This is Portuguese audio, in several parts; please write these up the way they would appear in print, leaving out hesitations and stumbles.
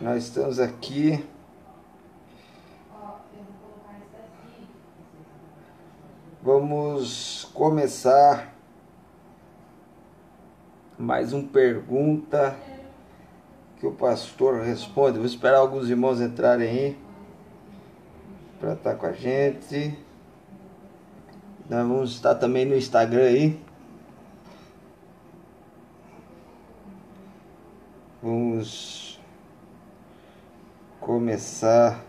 Nós estamos aqui vamos começar mais uma pergunta que o pastor responde. Vou esperar alguns irmãos entrarem aí para estar com a gente. Nós vamos estar também no Instagram aí. Vamos começar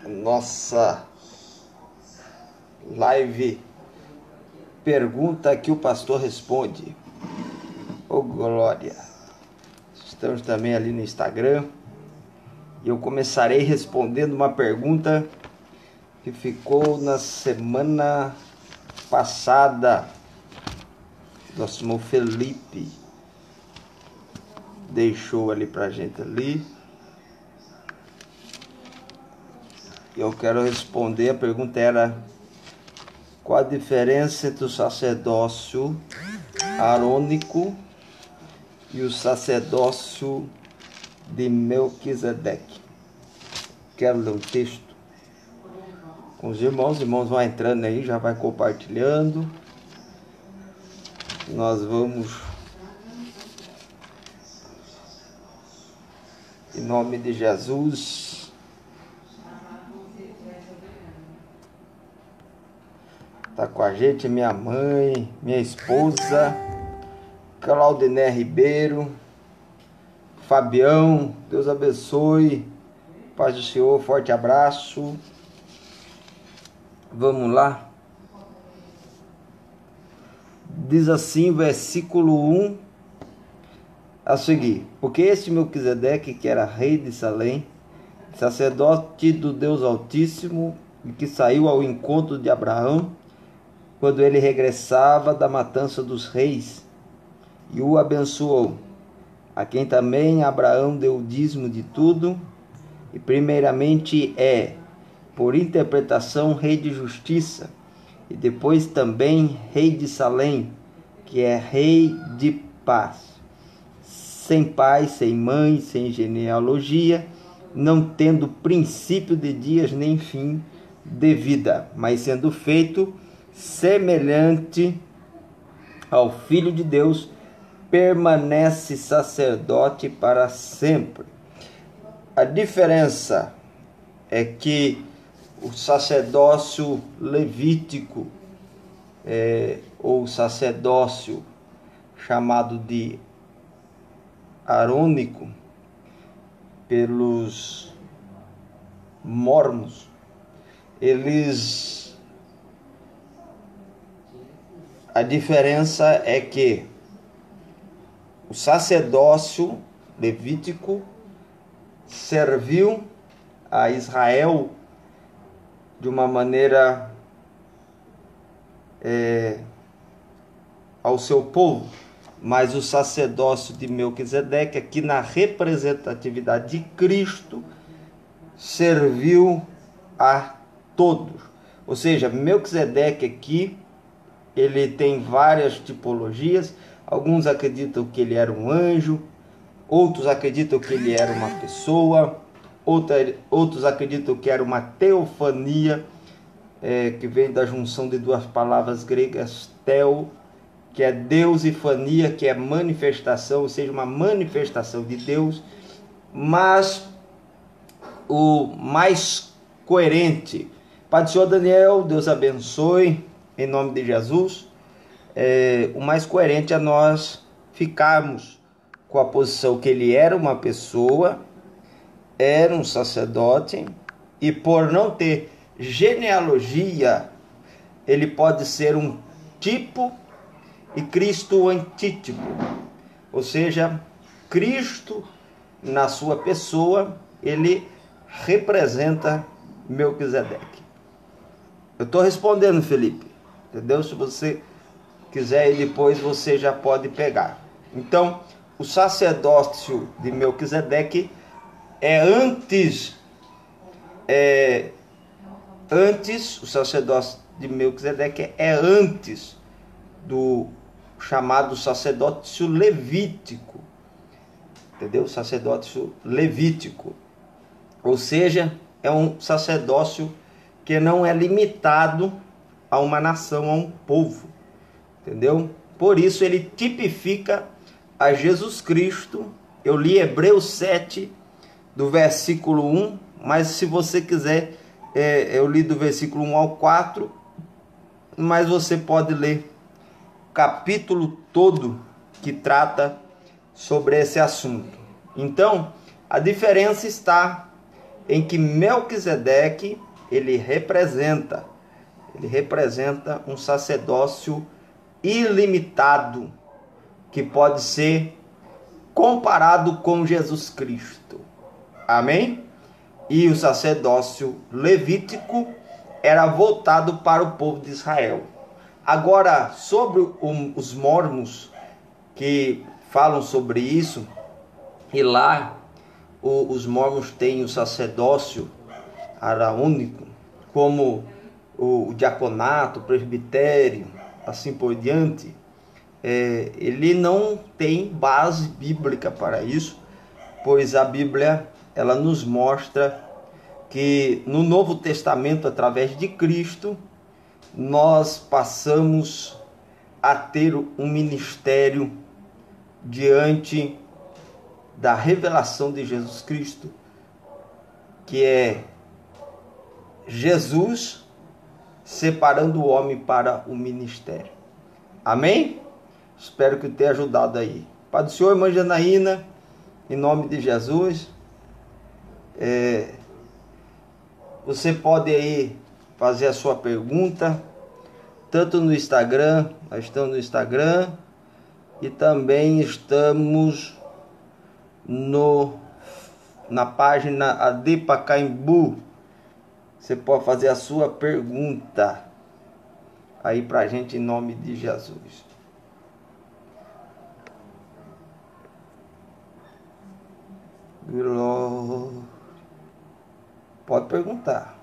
nossa live pergunta que o pastor responde. Ô glória! Estamos também ali no Instagram e eu começarei respondendo uma pergunta que ficou na semana passada. Nosso irmão Felipe deixou ali pra gente ali. Eu quero responder. A pergunta era: qual a diferença entre o sacerdócio arônico e o sacerdócio de Melquisedeque? Quero ler um texto com os irmãos vão entrando aí, já vai compartilhando. Nós vamos, em nome de Jesus, tá com a gente minha mãe, minha esposa, Claudiné Ribeiro, Fabião, Deus abençoe, paz do Senhor, forte abraço. Vamos lá. Diz assim, versículo 1 a seguir: porque este Melquisedeque, que era rei de Salém, sacerdote do Deus Altíssimo, e que saiu ao encontro de Abraão, quando ele regressava da matança dos reis, e o abençoou, a quem também Abraão deu o dízimo de tudo, e primeiramente por interpretação, rei de justiça, e depois também rei de Salém, que é rei de paz, sem pai, sem mãe, sem genealogia, não tendo princípio de dias nem fim de vida, mas sendo feito semelhante ao Filho de Deus, permanece sacerdote para sempre. A diferença é que o sacerdócio levítico, ou sacerdócio chamado de arônico pelos mormons, a diferença é que o sacerdócio levítico serviu a Israel de uma maneira ao seu povo, mas o sacerdócio de Melquisedeque, aqui na representatividade de Cristo, serviu a todos. Ou seja, Melquisedeque aqui, ele tem várias tipologias. Alguns acreditam que ele era um anjo, outros acreditam que ele era uma pessoa, outros acreditam que era uma teofania, que vem da junção de duas palavras gregas, theo, que é Deus, e fania, que é manifestação, ou seja, uma manifestação de Deus. Mas o mais coerente, Pai do Senhor Daniel, Deus abençoe, em nome de Jesus, o mais coerente é nós ficarmos com a posição que ele era uma pessoa, era um sacerdote, e por não ter genealogia, ele pode ser um tipo e Cristo o antítipo. Ou seja, Cristo na sua pessoa, ele representa Melquisedeque. Eu estou respondendo, Felipe, entendeu? Se você quiser, e depois você já pode pegar. Então, o sacerdócio de Melquisedeque é antes antes, o sacerdócio de Melquisedeque é antes do chamado sacerdócio levítico, entendeu? Sacerdócio levítico, ou seja, é um sacerdócio que não é limitado a uma nação, a um povo, entendeu? Por isso ele tipifica a Jesus Cristo. Eu li Hebreus 7, do versículo 1, mas se você quiser, eu li do versículo 1 ao 4, mas você pode ler o capítulo todo que trata sobre esse assunto. Então, a diferença está em que Melquisedeque, ele representa um sacerdócio ilimitado, que pode ser comparado com Jesus Cristo. Amém? E o sacerdócio levítico era voltado para o povo de Israel. Agora, sobre os mormons que falam sobre isso, e lá os mormons têm o sacerdócio araônico, como o diaconato, o presbitério, assim por diante. Ele não tem base bíblica para isso, pois a Bíblia ela nos mostra que no Novo Testamento, através de Cristo, nós passamos a ter um ministério diante da revelação de Jesus Cristo, que é Jesus separando o homem para o ministério. Amém? Espero que tenha ajudado aí. Pai do Senhor, irmã Janaína, em nome de Jesus, você pode aí fazer a sua pergunta, tanto no Instagram, nós estamos no Instagram, e também estamos na página AD Pacaembu. Você pode fazer a sua pergunta aí pra gente em nome de Jesus. Pode perguntar.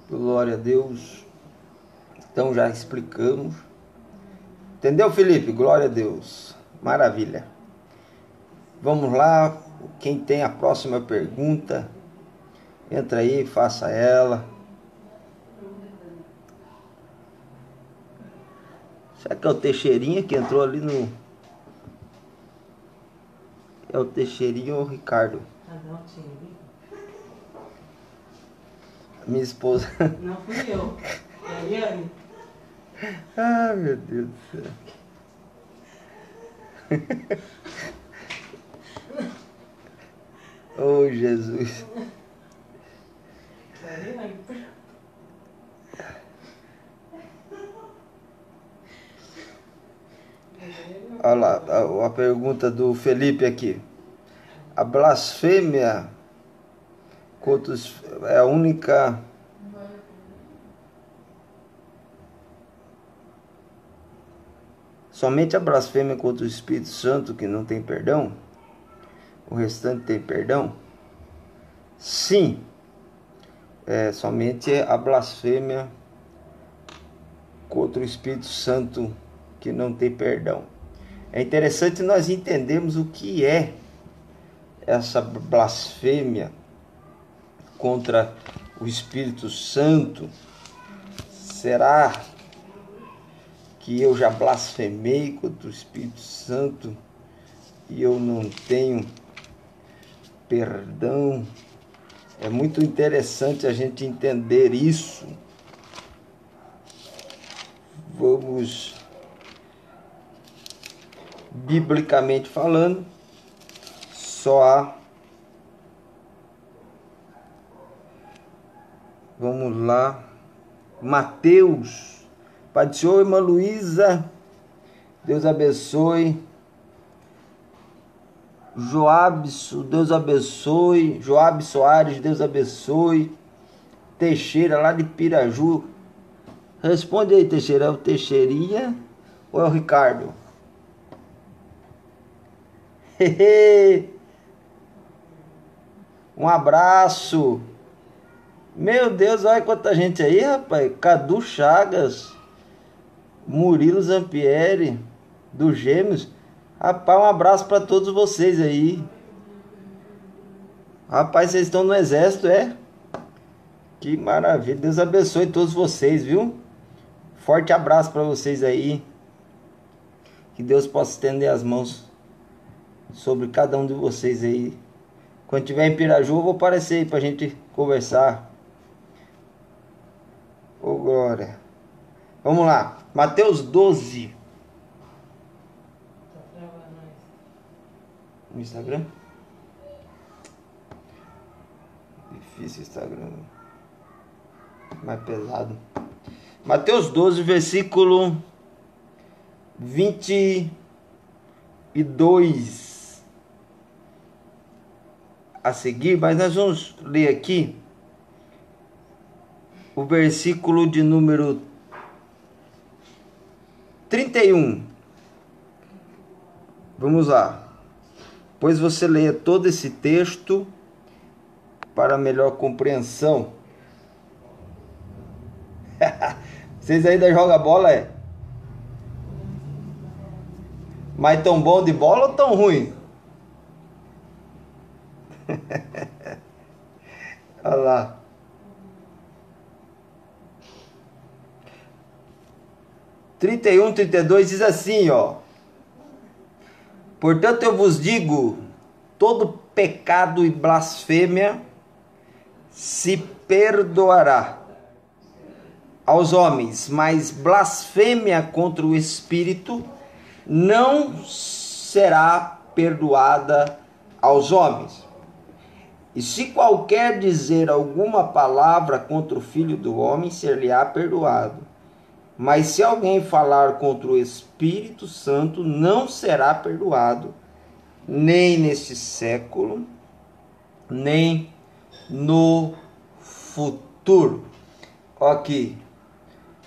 Glória a Deus. Então já explicamos. Entendeu, Felipe? Glória a Deus. Maravilha. Vamos lá. Quem tem a próxima pergunta, entra aí e faça ela. Será que é o Teixeirinha que entrou ali no... É o Teixeirinha ou o Ricardo? Minha esposa. Não fui eu. É a Eliane. Ah, meu Deus do céu. Oh, Jesus. É a Eliane. Olha lá, a pergunta do Felipe aqui. A blasfêmia contra é a única... Somente a blasfêmia contra o Espírito Santo que não tem perdão? O restante tem perdão? Sim. Somente a blasfêmia contra o Espírito Santo que não tem perdão. É interessante nós entendermos o que é essa blasfêmia contra o Espírito Santo. Será que eu já blasfemei contra o Espírito Santo e eu não tenho perdão? É muito interessante a gente entender isso. Vamos, biblicamente falando, só há... Vamos lá. Mateus. Pai do Senhor, irmã Luísa. Deus abençoe. Joab, Deus abençoe. Joab Soares, Deus abençoe. Teixeira, lá de Piraju. Responde aí, Teixeira, é o Teixeirinha ou é o Ricardo? Um abraço. Meu Deus, olha quanta gente aí, rapaz. Cadu Chagas, Murilo Zampieri, do Gêmeos. Rapaz, um abraço para todos vocês aí. Rapaz, vocês estão no exército, é? Que maravilha. Deus abençoe todos vocês, viu? Forte abraço para vocês aí. Que Deus possa estender as mãos sobre cada um de vocês aí. Quando tiver em Piraju, eu vou aparecer aí pra gente conversar. Ô, glória. Vamos lá. Mateus 12. No Instagram? Difícil o Instagram. Mais pesado. Mateus 12, versículo 22 a seguir, mas nós vamos ler aqui o versículo de número 31. Vamos lá. Pois você leia todo esse texto para melhor compreensão. Vocês ainda jogam bola, é? Mas tão bom de bola ou tão ruim? Olha lá. Trinta e 32 diz assim, ó. Portanto eu vos digo, todo pecado e blasfêmia se perdoará aos homens, mas blasfêmia contra o Espírito não será perdoada aos homens. E se qualquer dizer alguma palavra contra o Filho do Homem, ser-lhe-á perdoado. Mas se alguém falar contra o Espírito Santo, não será perdoado, nem neste século, nem no futuro. Ó aqui,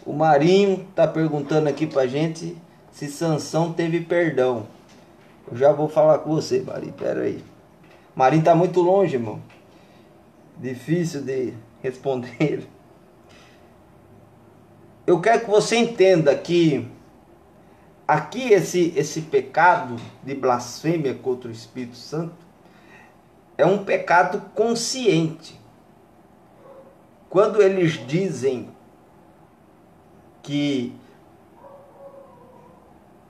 o Marinho está perguntando aqui pra gente se Sansão teve perdão. Eu já vou falar com você, Marinho, pera aí. Marinho tá muito longe, irmão. Difícil de responder. Eu quero que você entenda que aqui esse pecado de blasfêmia contra o Espírito Santo é um pecado consciente. Quando eles dizem que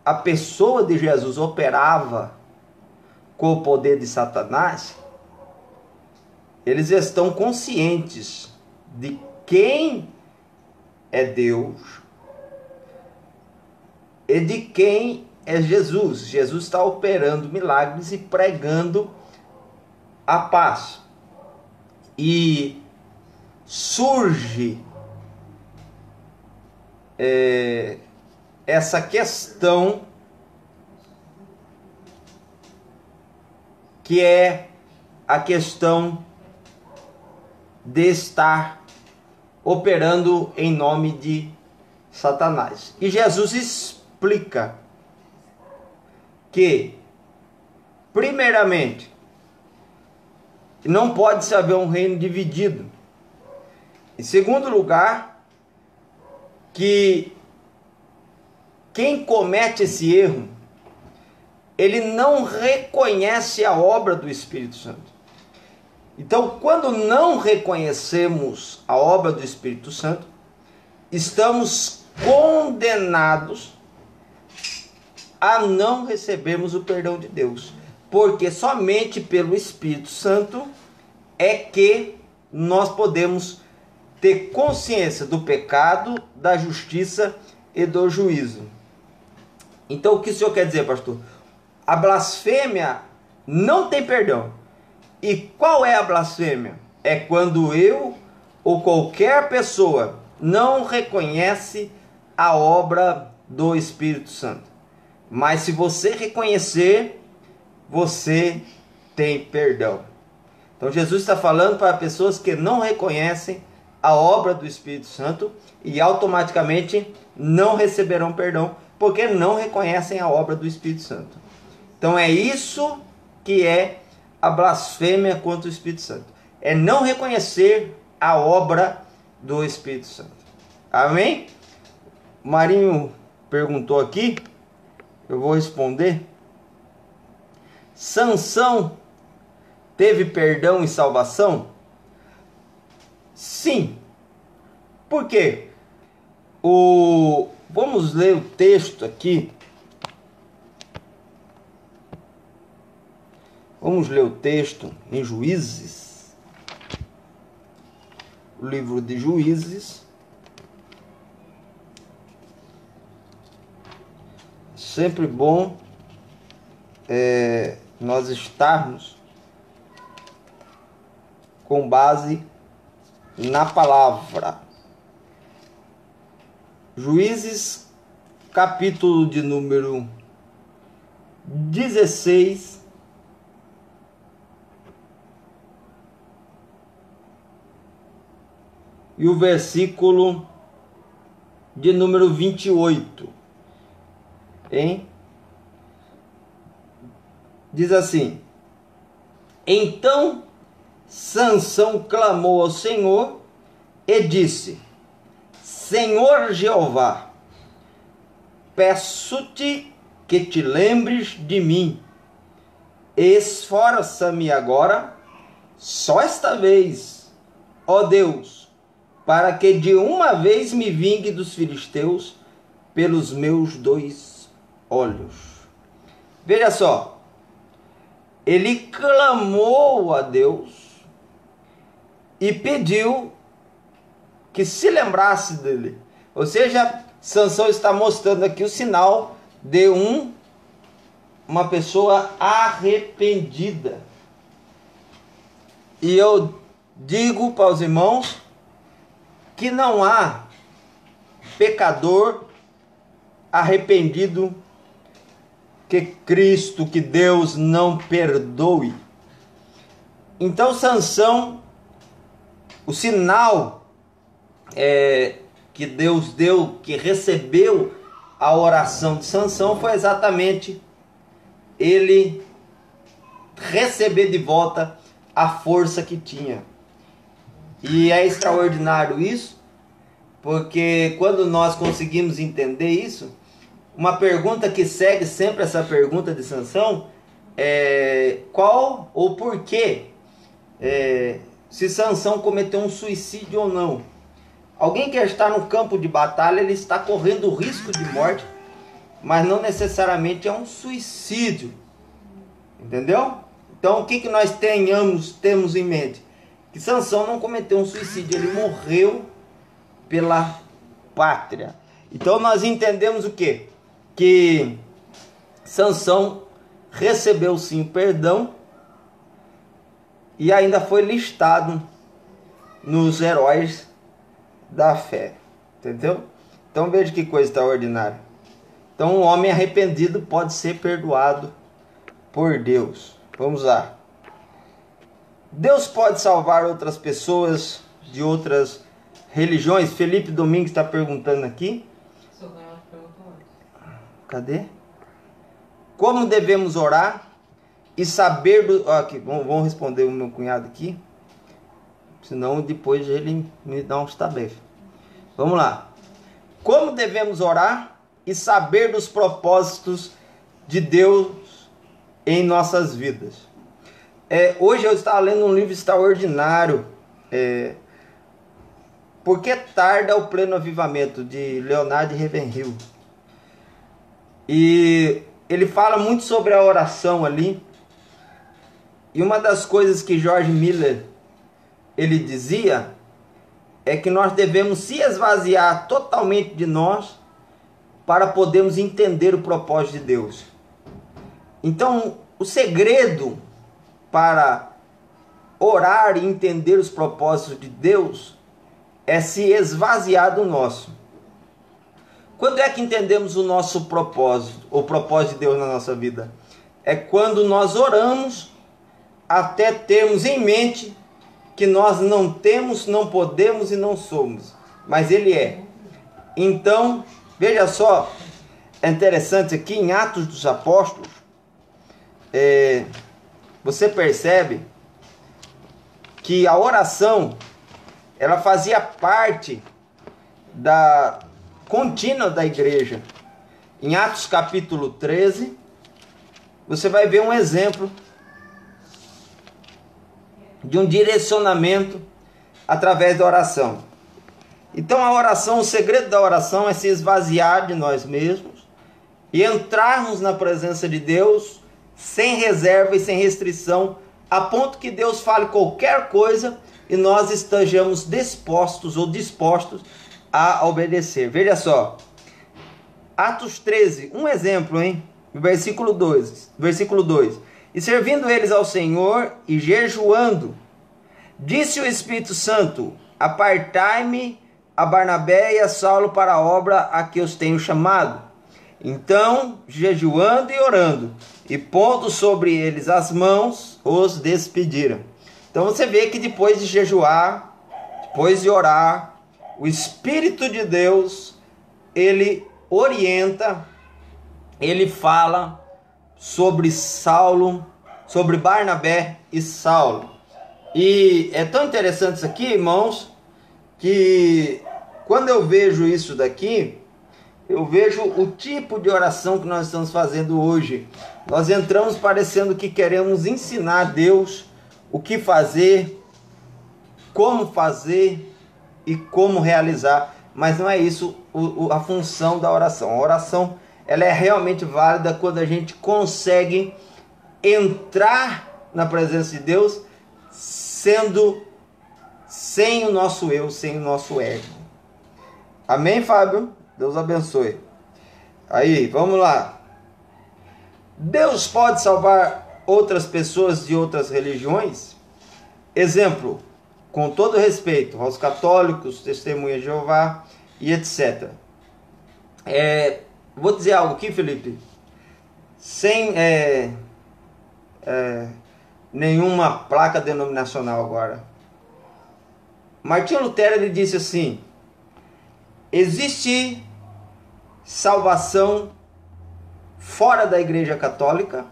a pessoa de Jesus operava com o poder de Satanás, eles estão conscientes de quem é Deus e de quem é Jesus. Jesus está operando milagres e pregando a paz. E surge essa questão que é a questão de estar operando em nome de Satanás. E Jesus explica que, primeiramente, não pode haver um reino dividido. Em segundo lugar, que quem comete esse erro, ele não reconhece a obra do Espírito Santo. Então, quando não reconhecemos a obra do Espírito Santo, estamos condenados a não recebermos o perdão de Deus. Porque somente pelo Espírito Santo é que nós podemos ter consciência do pecado, da justiça e do juízo. Então, o que o senhor quer dizer, pastor? A blasfêmia não tem perdão. E qual é a blasfêmia? É quando eu ou qualquer pessoa não reconhece a obra do Espírito Santo. Mas se você reconhecer, você tem perdão. Então Jesus está falando para pessoas que não reconhecem a obra do Espírito Santo e automaticamente não receberão perdão, porque não reconhecem a obra do Espírito Santo. Então é isso que é a blasfêmia contra o Espírito Santo. É não reconhecer a obra do Espírito Santo. Amém? Marinho perguntou aqui, eu vou responder. Sansão teve perdão e salvação? Sim. Por quê? Vamos ler o texto aqui. Vamos ler o texto em Juízes. O livro de Juízes. Sempre bom nós estarmos com base na palavra. Juízes, capítulo de número 16. E o versículo de número 28. Hein? Diz assim: Então Sansão clamou ao Senhor e disse: Senhor Jeová, peço-te que te lembres de mim. Esforça-me agora, só esta vez, ó Deus, para que de uma vez me vingue dos filisteus pelos meus 2 olhos. Veja só, ele clamou a Deus e pediu que se lembrasse dele. Ou seja, Sansão está mostrando aqui o sinal de uma pessoa arrependida. E eu digo para os irmãos que não há pecador arrependido que Cristo, que Deus não perdoe. Então Sansão, o sinal que Deus deu, que recebeu a oração de Sansão, foi exatamente ele receber de volta a força que tinha. E é extraordinário isso, porque quando nós conseguimos entender isso, uma pergunta que segue sempre essa pergunta de Sansão é qual ou por que se Sansão cometeu um suicídio ou não. Alguém que está no campo de batalha, ele está correndo o risco de morte, mas não necessariamente é um suicídio. Entendeu? Então o que nós temos em mente? Que Sansão não cometeu um suicídio, ele morreu pela pátria. Então nós entendemos o quê? Que Sansão recebeu sim perdão e ainda foi listado nos heróis da fé. Entendeu? Então veja que coisa extraordinária. Então um homem arrependido pode ser perdoado por Deus. Vamos lá. Deus pode salvar outras pessoas de outras religiões? Felipe Domingues está perguntando aqui. Cadê? Como devemos orar e saber aqui, vamos responder o meu cunhado aqui, senão depois ele me dá uns tabefes. Vamos lá. Como devemos orar e saber dos propósitos de Deus em nossas vidas? Hoje eu estava lendo um livro extraordinário, Por que tarda o pleno avivamento, de Leonard Ravenhill. E ele fala muito sobre a oração ali. E uma das coisas que George Miller ele dizia é que nós devemos se esvaziar totalmente de nós para podermos entender o propósito de Deus. Então, o segredo para orar e entender os propósitos de Deus é se esvaziar do nosso. Quando é que entendemos o nosso propósito, o propósito de Deus na nossa vida? É quando nós oramos até termos em mente que nós não temos, não podemos e não somos, mas Ele é. Então, veja só, é interessante aqui em Atos dos Apóstolos, você percebe que a oração, ela fazia parte da contínua da igreja. Em Atos capítulo 13, você vai ver um exemplo de um direcionamento através da oração. Então a oração, o segredo da oração é se esvaziar de nós mesmos e entrarmos na presença de Deus sem reserva e sem restrição, a ponto que Deus fale qualquer coisa e nós estejamos dispostos a obedecer. Veja só, Atos 13, um exemplo, hein? Versículo 2. E servindo eles ao Senhor e jejuando, disse o Espírito Santo: apartai-me a Barnabé e a Saulo para a obra a que os tenho chamado. Então, jejuando e orando, e pondo sobre eles as mãos, os despediram. Então você vê que depois de jejuar, depois de orar, o Espírito de Deus, ele orienta, ele fala sobre Saulo, sobre Barnabé e Saulo. E é tão interessante isso aqui, irmãos, que quando eu vejo isso daqui, eu vejo o tipo de oração que nós estamos fazendo hoje. Nós entramos parecendo que queremos ensinar a Deus o que fazer, como fazer e como realizar. Mas não é isso a função da oração. A oração, ela é realmente válida quando a gente consegue entrar na presença de Deus sendo sem o nosso eu, sem o nosso ego. Amém, Fábio? Deus abençoe. Aí, vamos lá. Deus pode salvar outras pessoas de outras religiões? Exemplo, com todo respeito aos católicos, testemunhas de Jeová e etc. Vou dizer algo aqui, Felipe, sem nenhuma placa denominacional agora. Martinho Lutero, ele disse assim: existe salvação fora da Igreja Católica,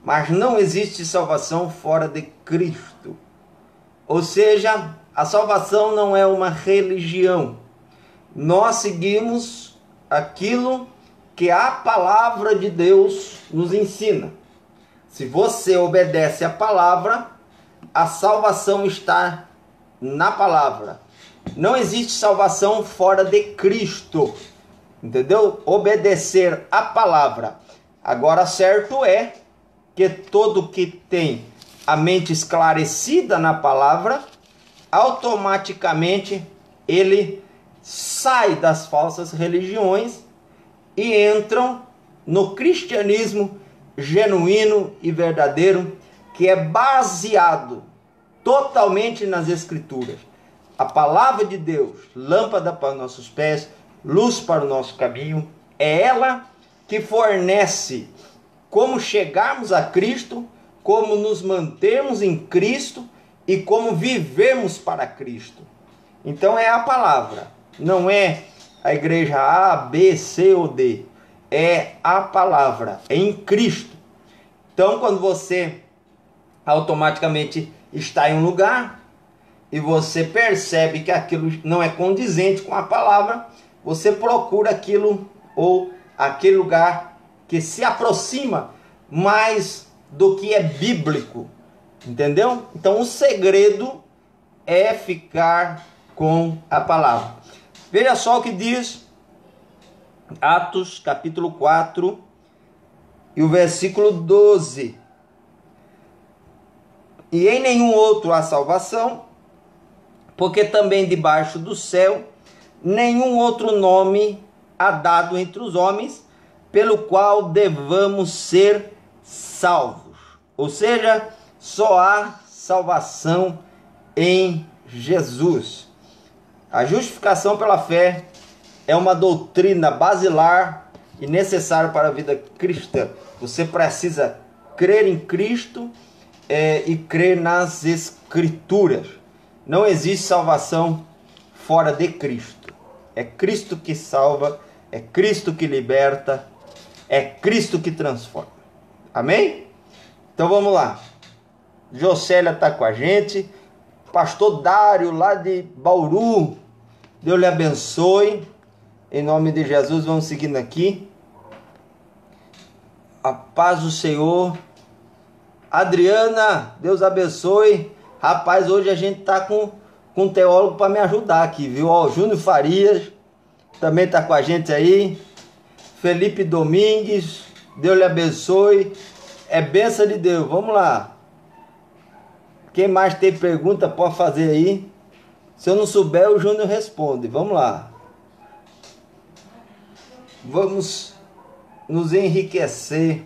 mas não existe salvação fora de Cristo. Ou seja, a salvação não é uma religião. Nós seguimos aquilo que a palavra de Deus nos ensina. Se você obedece à palavra, a salvação está na palavra. Não existe salvação fora de Cristo. Entendeu? Obedecer a palavra. Agora, certo é que todo que tem a mente esclarecida na palavra, automaticamente ele sai das falsas religiões e entram no cristianismo genuíno e verdadeiro, que é baseado totalmente nas Escrituras. A palavra de Deus, lâmpada para os nossos pés, luz para o nosso caminho, é ela que fornece como chegarmos a Cristo, como nos mantermos em Cristo e como vivermos para Cristo. Então é a palavra, não é a igreja A, B, C ou D, é a palavra, é em Cristo. Então quando você automaticamente está em um lugar e você percebe que aquilo não é condizente com a palavra, você procura aquilo ou aquele lugar que se aproxima mais do que é bíblico, entendeu? Então o segredo é ficar com a palavra. Veja só o que diz Atos capítulo 4 e o versículo 12. E em nenhum outro há salvação, porque também debaixo do céu nenhum outro nome há dado entre os homens, pelo qual devamos ser salvos. Ou seja, só há salvação em Jesus. A justificação pela fé é uma doutrina basilar e necessária para a vida cristã. Você precisa crer em Cristo e crer nas Escrituras. Não existe salvação fora de Cristo. É Cristo que salva, é Cristo que liberta, é Cristo que transforma. Amém? Então vamos lá. Jocélia está com a gente. Pastor Dário, lá de Bauru. Deus lhe abençoe. Em nome de Jesus, vamos seguindo aqui. A paz do Senhor. Adriana, Deus abençoe. Rapaz, hoje a gente tá com um teólogo para me ajudar aqui, viu? Ó, Júnior Farias também tá com a gente aí. Felipe Domingues, Deus lhe abençoe. É bênção de Deus. Vamos lá. Quem mais tem pergunta pode fazer aí. Se eu não souber, o Júnior responde. Vamos lá. Vamos nos enriquecer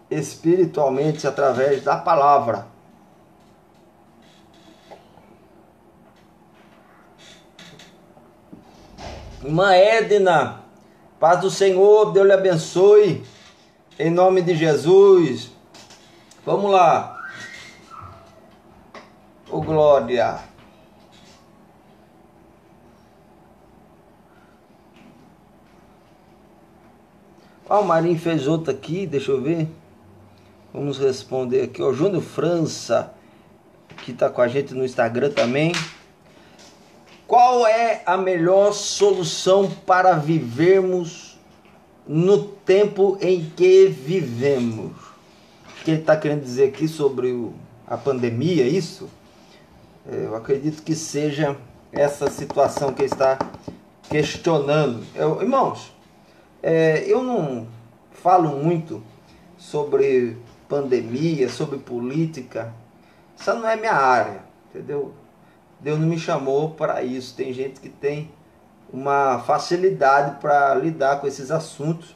espiritualmente através da palavra. Irmã Edna, paz do Senhor, Deus lhe abençoe, em nome de Jesus. Vamos lá. Ô glória. Ó, o Marinho fez outra aqui, deixa eu ver. Vamos responder aqui, ó. Júnior França, que está com a gente no Instagram também. Qual é a melhor solução para vivermos no tempo em que vivemos? O que ele está querendo dizer aqui sobre a pandemia, isso? Eu acredito que seja essa situação que ele está questionando. Irmãos, eu não falo muito sobre pandemia, sobre política. Essa não é minha área, entendeu? Deus não me chamou para isso. Tem gente que tem uma facilidade para lidar com esses assuntos.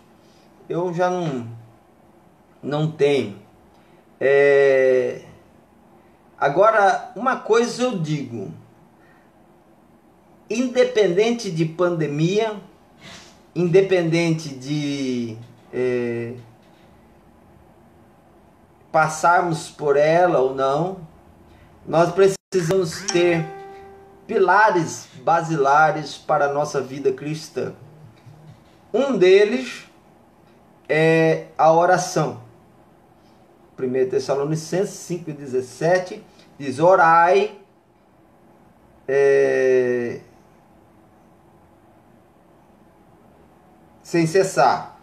Eu já não tenho. Agora, uma coisa eu digo. Independente de pandemia, independente de passarmos por ela ou não, nós precisamos ter pilares basilares para a nossa vida cristã. Um deles é a oração. 1 Tessalonicenses 5,17 diz: orai sem cessar.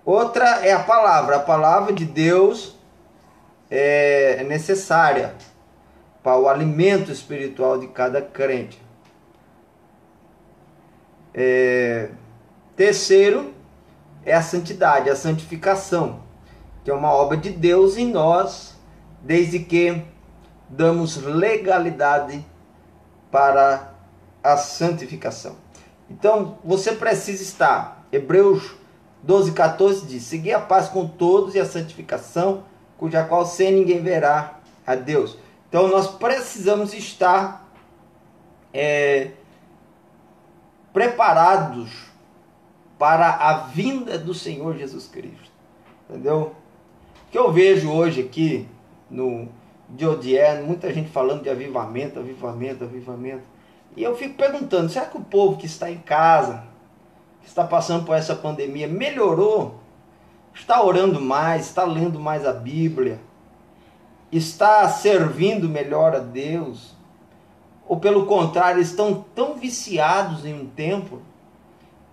Outra é a palavra de Deus é necessária para o alimento espiritual de cada crente. Terceiro é a santidade, a santificação, que é uma obra de Deus em nós, desde que damos legalidade para a santificação. Então, você precisa estar, Hebreus 12,14 diz: seguir a paz com todos e a santificação, cuja qual sem ninguém verá a Deus. Então, nós precisamos estar preparados para a vinda do Senhor Jesus Cristo. Entendeu? O que eu vejo hoje aqui no Diodier, muita gente falando de avivamento. E eu fico perguntando, será que o povo que está em casa, que está passando por essa pandemia, melhorou? Está orando mais, está lendo mais a Bíblia? Está servindo melhor a Deus? Ou pelo contrário, estão tão viciados em um templo?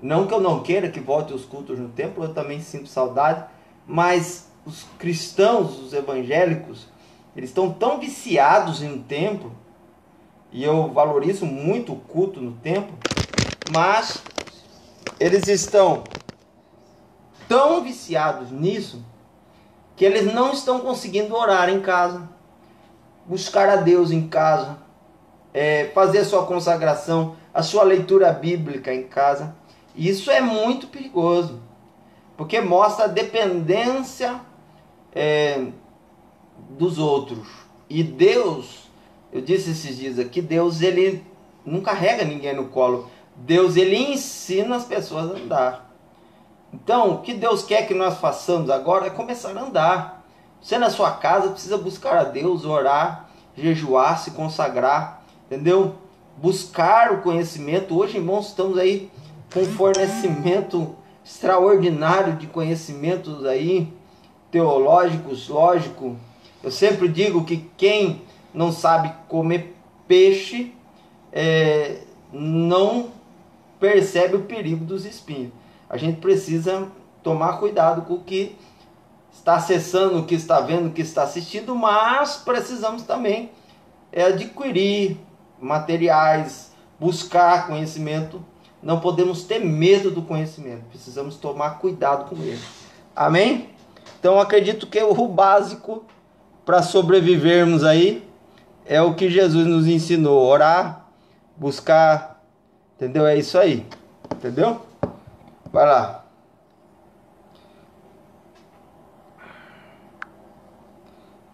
Não que eu não queira que volte os cultos no templo, eu também sinto saudade, mas os cristãos, os evangélicos, eles estão tão viciados em um templo, e eu valorizo muito o culto no templo, mas eles estão tão viciados nisso, que eles não estão conseguindo orar em casa, buscar a Deus em casa, fazer a sua consagração, a sua leitura bíblica em casa. E isso é muito perigoso, porque mostra a dependência dos outros. E Deus, eu disse esses dias aqui, Deus ele não carrega ninguém no colo. Deus ele ensina as pessoas a andar. Então, o que Deus quer que nós façamos agora é começar a andar. Você na sua casa precisa buscar a Deus, orar, jejuar, se consagrar, entendeu? Buscar o conhecimento. Hoje, irmãos, estamos aí com um fornecimento extraordinário de conhecimentos aí, teológicos, lógico. Eu sempre digo que quem não sabe comer peixe não percebe o perigo dos espinhos. A gente precisa tomar cuidado com o que está acessando, o que está vendo, o que está assistindo, mas precisamos também adquirir materiais, buscar conhecimento. Não podemos ter medo do conhecimento, precisamos tomar cuidado com ele. Amém? Então acredito que o básico para sobrevivermos aí é o que Jesus nos ensinou: orar, buscar, entendeu? É isso aí, entendeu? Vai lá.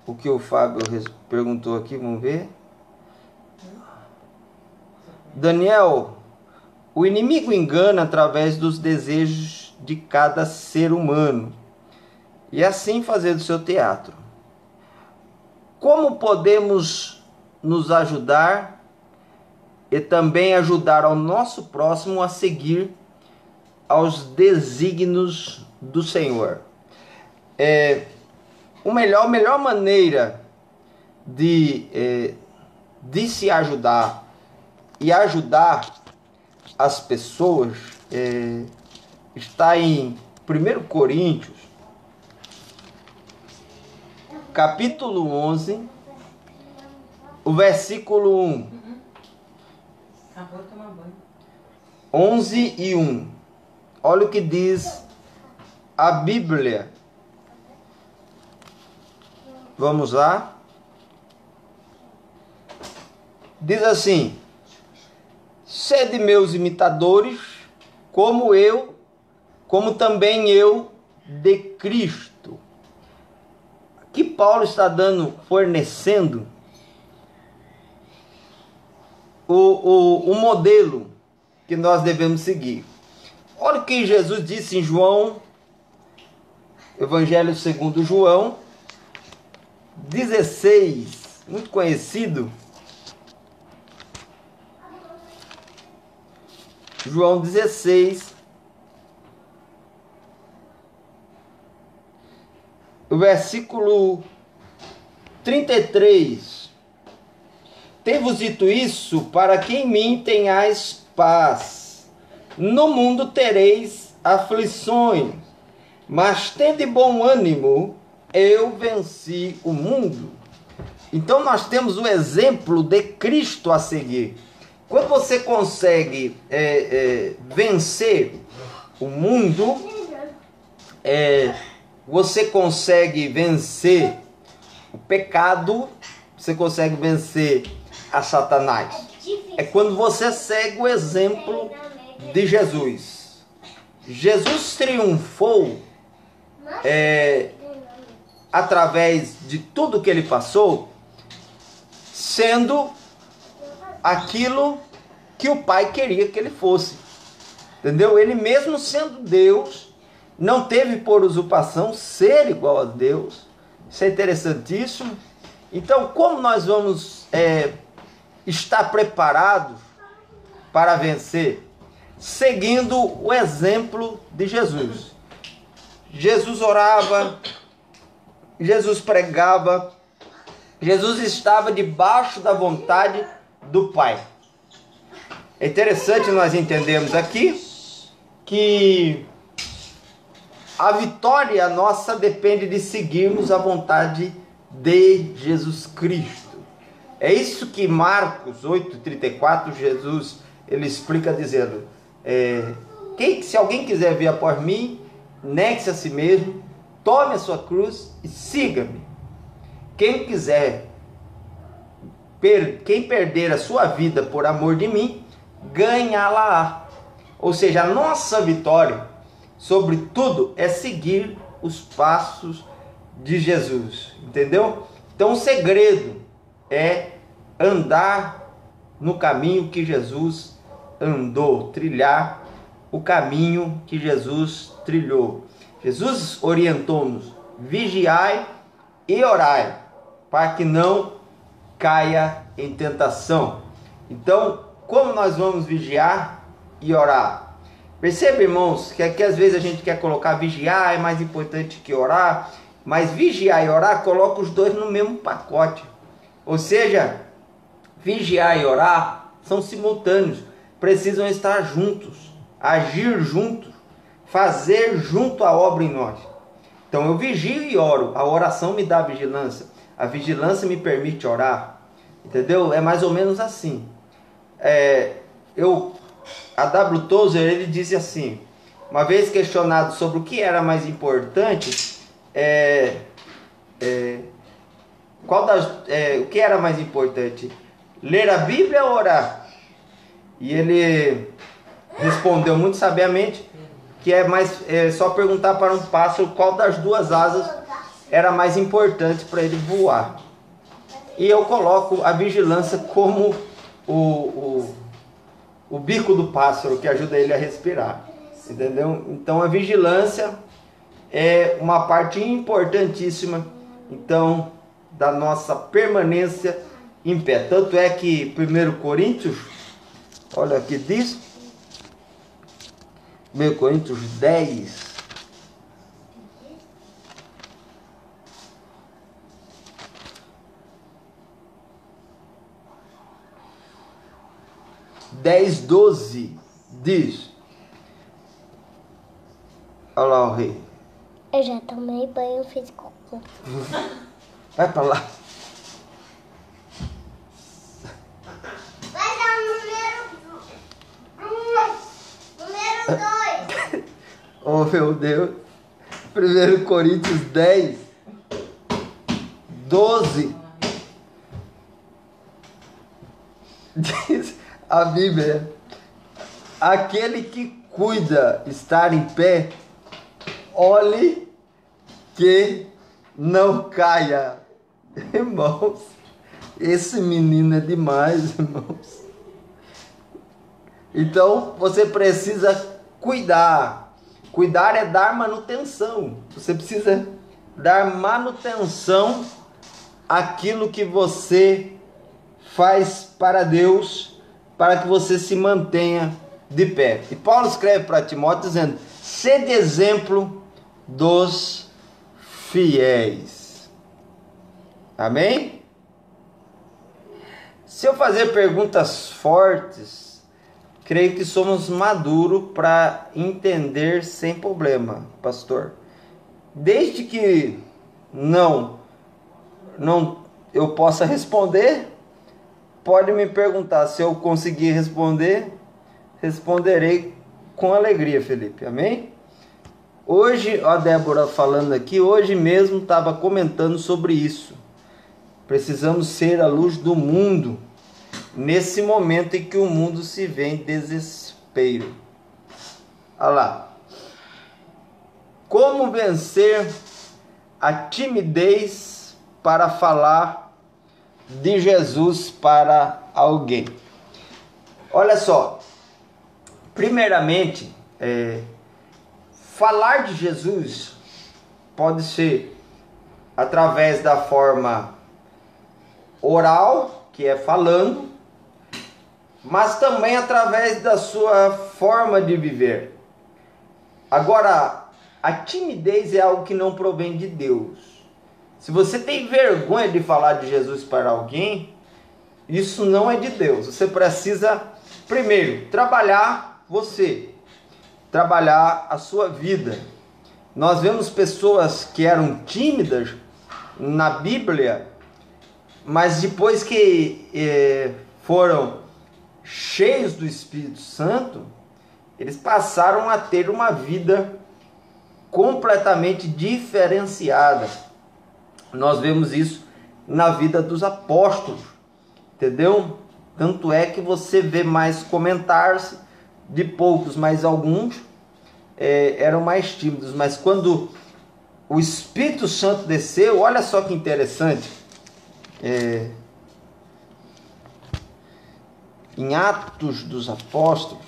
O que o Fábio perguntou aqui, vamos ver. Daniel, o inimigo engana através dos desejos de cada ser humano e assim fazer do seu teatro. Como podemos nos ajudar e também ajudar ao nosso próximo a seguir aos desígnios do Senhor? A melhor maneira de se ajudar e ajudar as pessoas está em 1 Coríntios, capítulo 11, o versículo 1. Acabou de tomar banho. 11 e 1. Olha o que diz a Bíblia. Vamos lá. Diz assim: sede meus imitadores, como também eu de Cristo. Aqui Paulo está fornecendo o modelo que nós devemos seguir. Olha o que Jesus disse em João, Evangelho segundo João 16, muito conhecido. João 16, o versículo 33. Tenho-vos dito isso para que em mim tenhais paz. No mundo tereis aflições, mas tende bom ânimo, eu venci o mundo. Então nós temos o exemplo de Cristo a seguir. Quando você consegue vencer o mundo, você consegue vencer o pecado, você consegue vencer a Satanás. É quando você segue o exemplo de Jesus. Jesus triunfou através de tudo que ele passou, sendo aquilo que o Pai queria que ele fosse. Entendeu? Ele mesmo sendo Deus, não teve por usurpação ser igual a Deus. Isso é interessantíssimo. Então, como nós vamos estar preparados para vencer? Seguindo o exemplo de Jesus. Jesus orava, Jesus pregava, Jesus estava debaixo da vontade do Pai. É interessante nós entendermos aqui que a vitória nossa depende de seguirmos a vontade de Jesus Cristo. É isso que Marcos 8,34, Jesus ele explica dizendo: se alguém quiser vir após mim, negue-se a si mesmo, tome a sua cruz e siga-me. Quem perder a sua vida por amor de mim, ganhá-la-á. Ou seja, a nossa vitória, sobretudo, é seguir os passos de Jesus. Entendeu? Então o segredo é andar no caminho que Jesus andou, trilhar o caminho que Jesus trilhou. Jesus orientou-nos: vigiai e orai, para que não caia em tentação. Então, como nós vamos vigiar e orar? Perceba, irmãos, que aqui às vezes a gente quer colocar vigiar é mais importante que orar, mas vigiar e orar coloca os dois no mesmo pacote. Ou seja, vigiar e orar são simultâneos, precisam estar juntos, agir juntos, fazer junto a obra em nós. Então eu vigio e oro, a oração me dá vigilância, a vigilância me permite orar, entendeu? É mais ou menos assim. A W. Tozer, ele disse assim, uma vez questionado sobre o que era mais importante, o que era mais importante, ler a Bíblia ou orar? E ele respondeu muito sabiamente que é só perguntar para um pássaro qual das duas asas era mais importante para ele voar. E eu coloco a vigilância como o bico do pássaro que ajuda ele a respirar, entendeu? Então a vigilância é uma parte importantíssima, então, da nossa permanência em pé. Tanto é que 1 Coríntios, olha aqui diz, 1 Coríntios 10, Dez, 12, diz, olha lá o rei. Eu já tomei banho, fiz cocô. Vai pra lá. Vai dar número 2. Oh meu Deus. 1 Coríntios 10, 12. Diz a Bíblia: aquele que cuida estar em pé, olhe que não caia. Irmãos, esse menino é demais, irmãos. Então você precisa cuidar. Cuidar é dar manutenção. Você precisa dar manutenção àquilo que você faz para Deus, para que você se mantenha de pé. E Paulo escreve para Timóteo dizendo: sede exemplo dos fiéis. Amém? Se eu fazer perguntas fortes, creio que somos maduros para entender sem problema, pastor. Desde que não eu possa responder, pode me perguntar. Se eu conseguir responder, responderei com alegria, Felipe. Amém? Hoje, a Débora falando aqui, hoje mesmo estava comentando sobre isso. Precisamos ser a luz do mundo nesse momento em que o mundo se vê em desespero. Olha lá. Como vencer a timidez para falar de Jesus para alguém? Olha só. Primeiramente, falar de Jesus pode ser através da forma oral, que é falando, mas também através da sua forma de viver. Agora, a timidez é algo que não provém de Deus. Se você tem vergonha de falar de Jesus para alguém, isso não é de Deus. Você precisa, primeiro, trabalhar você, trabalhar a sua vida. Nós vemos pessoas que eram tímidas na Bíblia, mas depois que foram cheios do Espírito Santo, eles passaram a ter uma vida completamente diferenciada. Nós vemos isso na vida dos apóstolos, entendeu? Tanto é que você vê mais comentar-se de poucos, mas alguns eram mais tímidos. Mas quando o Espírito Santo desceu, olha só que interessante, em Atos dos Apóstolos,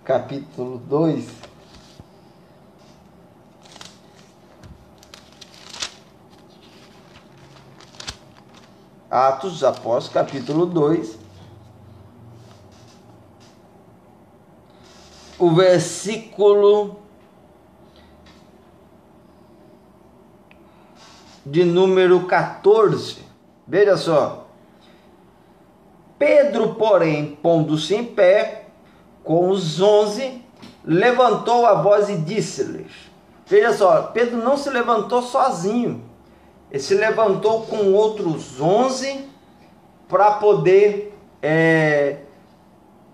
capítulo 2, Atos dos Apóstolos, capítulo 2, o versículo de número 14. Veja só. Pedro, porém, pondo-se em pé com os 11, levantou a voz e disse-lhes. Veja só, Pedro não se levantou sozinho. Ele se levantou com outros 11 para poder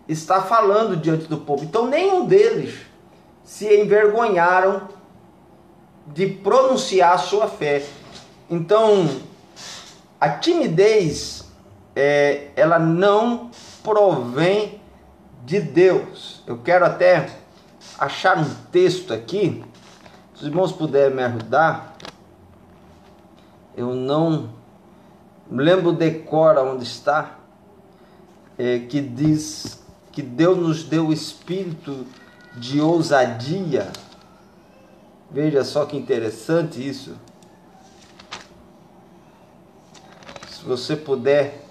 estar falando diante do povo. Então, nenhum deles se envergonharam de pronunciar a sua fé. Então, a timidez, ela não provém de Deus. Eu quero até achar um texto aqui. Se os irmãos puderem me ajudar. Eu não lembro decora onde está, que diz que Deus nos deu o espírito de ousadia. Veja só que interessante isso. Se você puder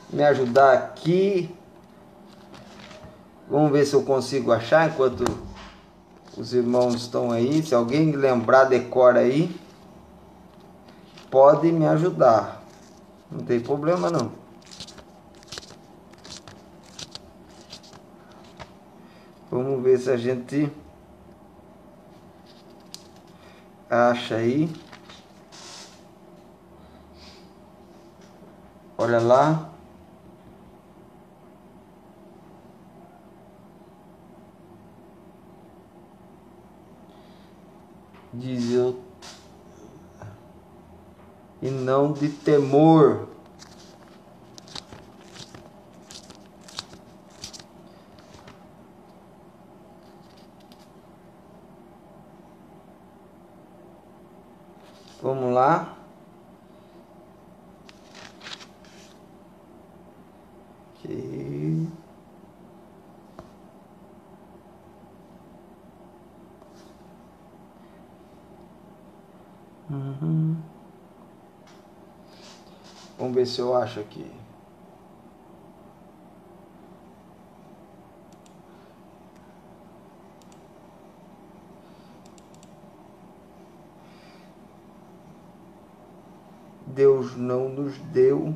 me ajudar aqui, vamos ver se eu consigo achar enquanto os irmãos estão aí. Se alguém lembrar, decora aí. Pode me ajudar, não tem problema não. Vamos ver se a gente acha aí. Olha lá. Diz eu. E não de temor. Vamos lá. Aqui. Vamos ver se eu acho aqui. Deus não nos deu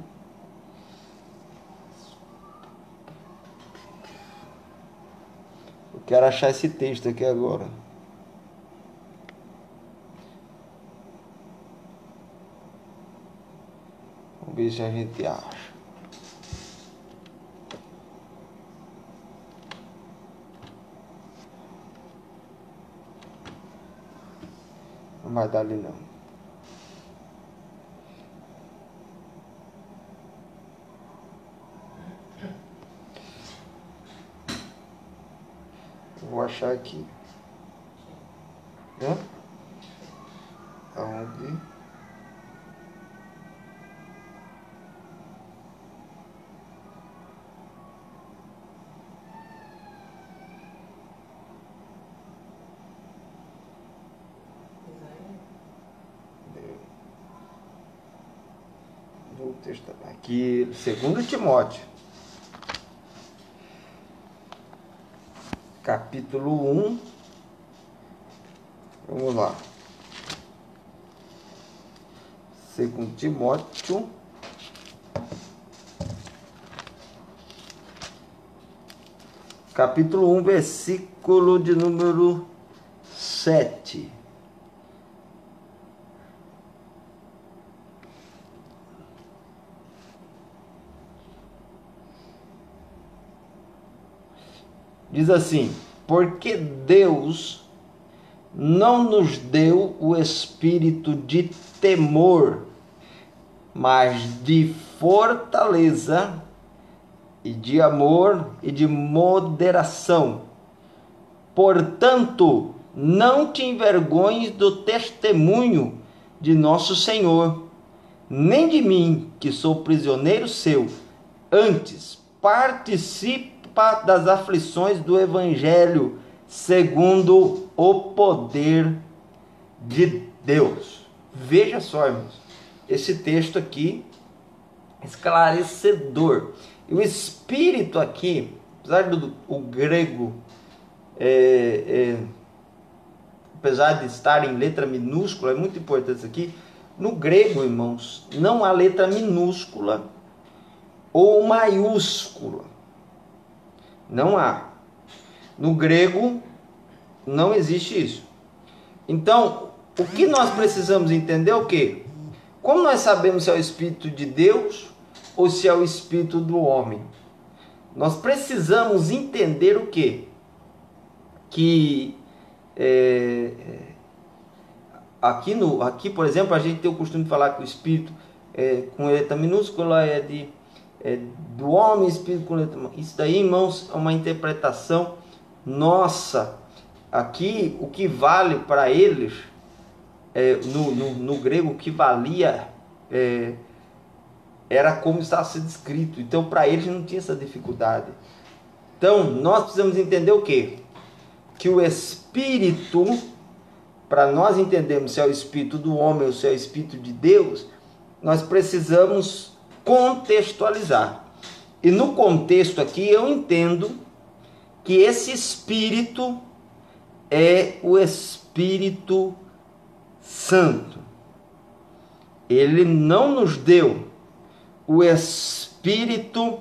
eu quero achar esse texto aqui agora. Vamos ver se a gente acha. Não vai dar ali não. Vou achar aqui. Aonde? Vou testar aqui, 2 Timóteo. Capítulo 1. Vamos lá. 2 Timóteo. Capítulo 1, versículo de número 7. Diz assim: porque Deus não nos deu o espírito de temor, mas de fortaleza e de amor e de moderação. Portanto, não te envergonhes do testemunho de nosso Senhor, nem de mim, que sou prisioneiro seu. Antes, participa das aflições do Evangelho, segundo o poder de Deus. Veja só, irmãos, esse texto aqui esclarecedor. E o Espírito aqui, apesar do o grego, apesar de estar em letra minúscula, é muito importante isso aqui. No grego, irmãos, não há letra minúscula ou maiúscula. Não há. No grego, não existe isso. Então, o que nós precisamos entender é o quê? Como nós sabemos se é o Espírito de Deus ou se é o Espírito do homem? Nós precisamos entender o quê? Que aqui, por exemplo, a gente tem o costume de falar que o Espírito com letra minúscula é do homem, Espírito com letra minúscula. Isso daí, irmãos, é uma interpretação nossa. Aqui, o que vale para eles, no grego, o que valia era como estava sendo escrito. Então, para eles não tinha essa dificuldade. Então, nós precisamos entender o quê? Que o Espírito, para nós entendermos se é o Espírito do homem ou se é o Espírito de Deus, nós precisamos contextualizar. E no contexto aqui, eu entendo que esse Espírito é o Espírito Santo. Ele não nos deu o espírito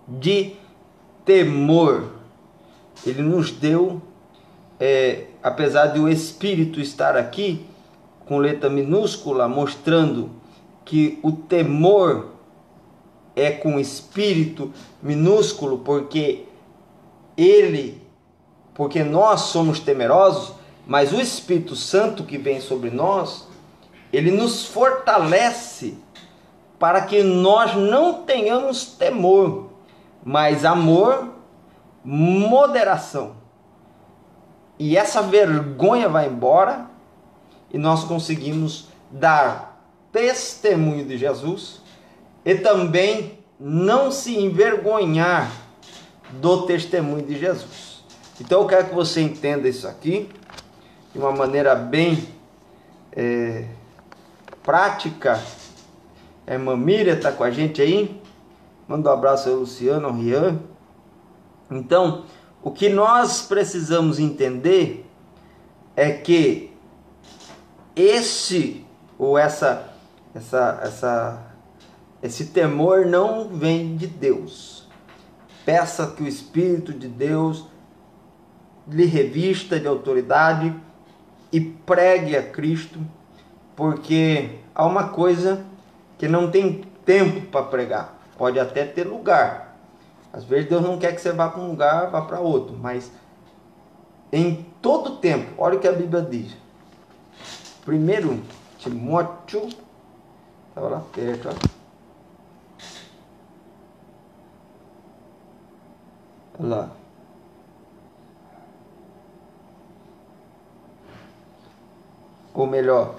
de temor. Ele nos deu, apesar de o Espírito estar aqui com letra minúscula, mostrando que o temor é com espírito minúsculo, porque nós somos temerosos, mas o Espírito Santo que vem sobre nós, ele nos fortalece para que nós não tenhamos temor, mas amor, moderação. E essa vergonha vai embora e nós conseguimos dar testemunho de Jesus e também não se envergonhar do testemunho de Jesus. Então eu quero que você entenda isso aqui de uma maneira bem prática. A irmã Miriam está com a gente aí. Manda um abraço ao Luciano, ao Rian. Então, o que nós precisamos entender é que esse temor não vem de Deus. Peça que o Espírito de Deus lhe revista de autoridade e pregue a Cristo, porque há uma coisa que não tem tempo para pregar. Pode até ter lugar. Às vezes Deus não quer que você vá para um lugar, vá para outro, mas em todo tempo, olha o que a Bíblia diz. 1 Timóteo, estava lá perto, olha lá. Ou melhor,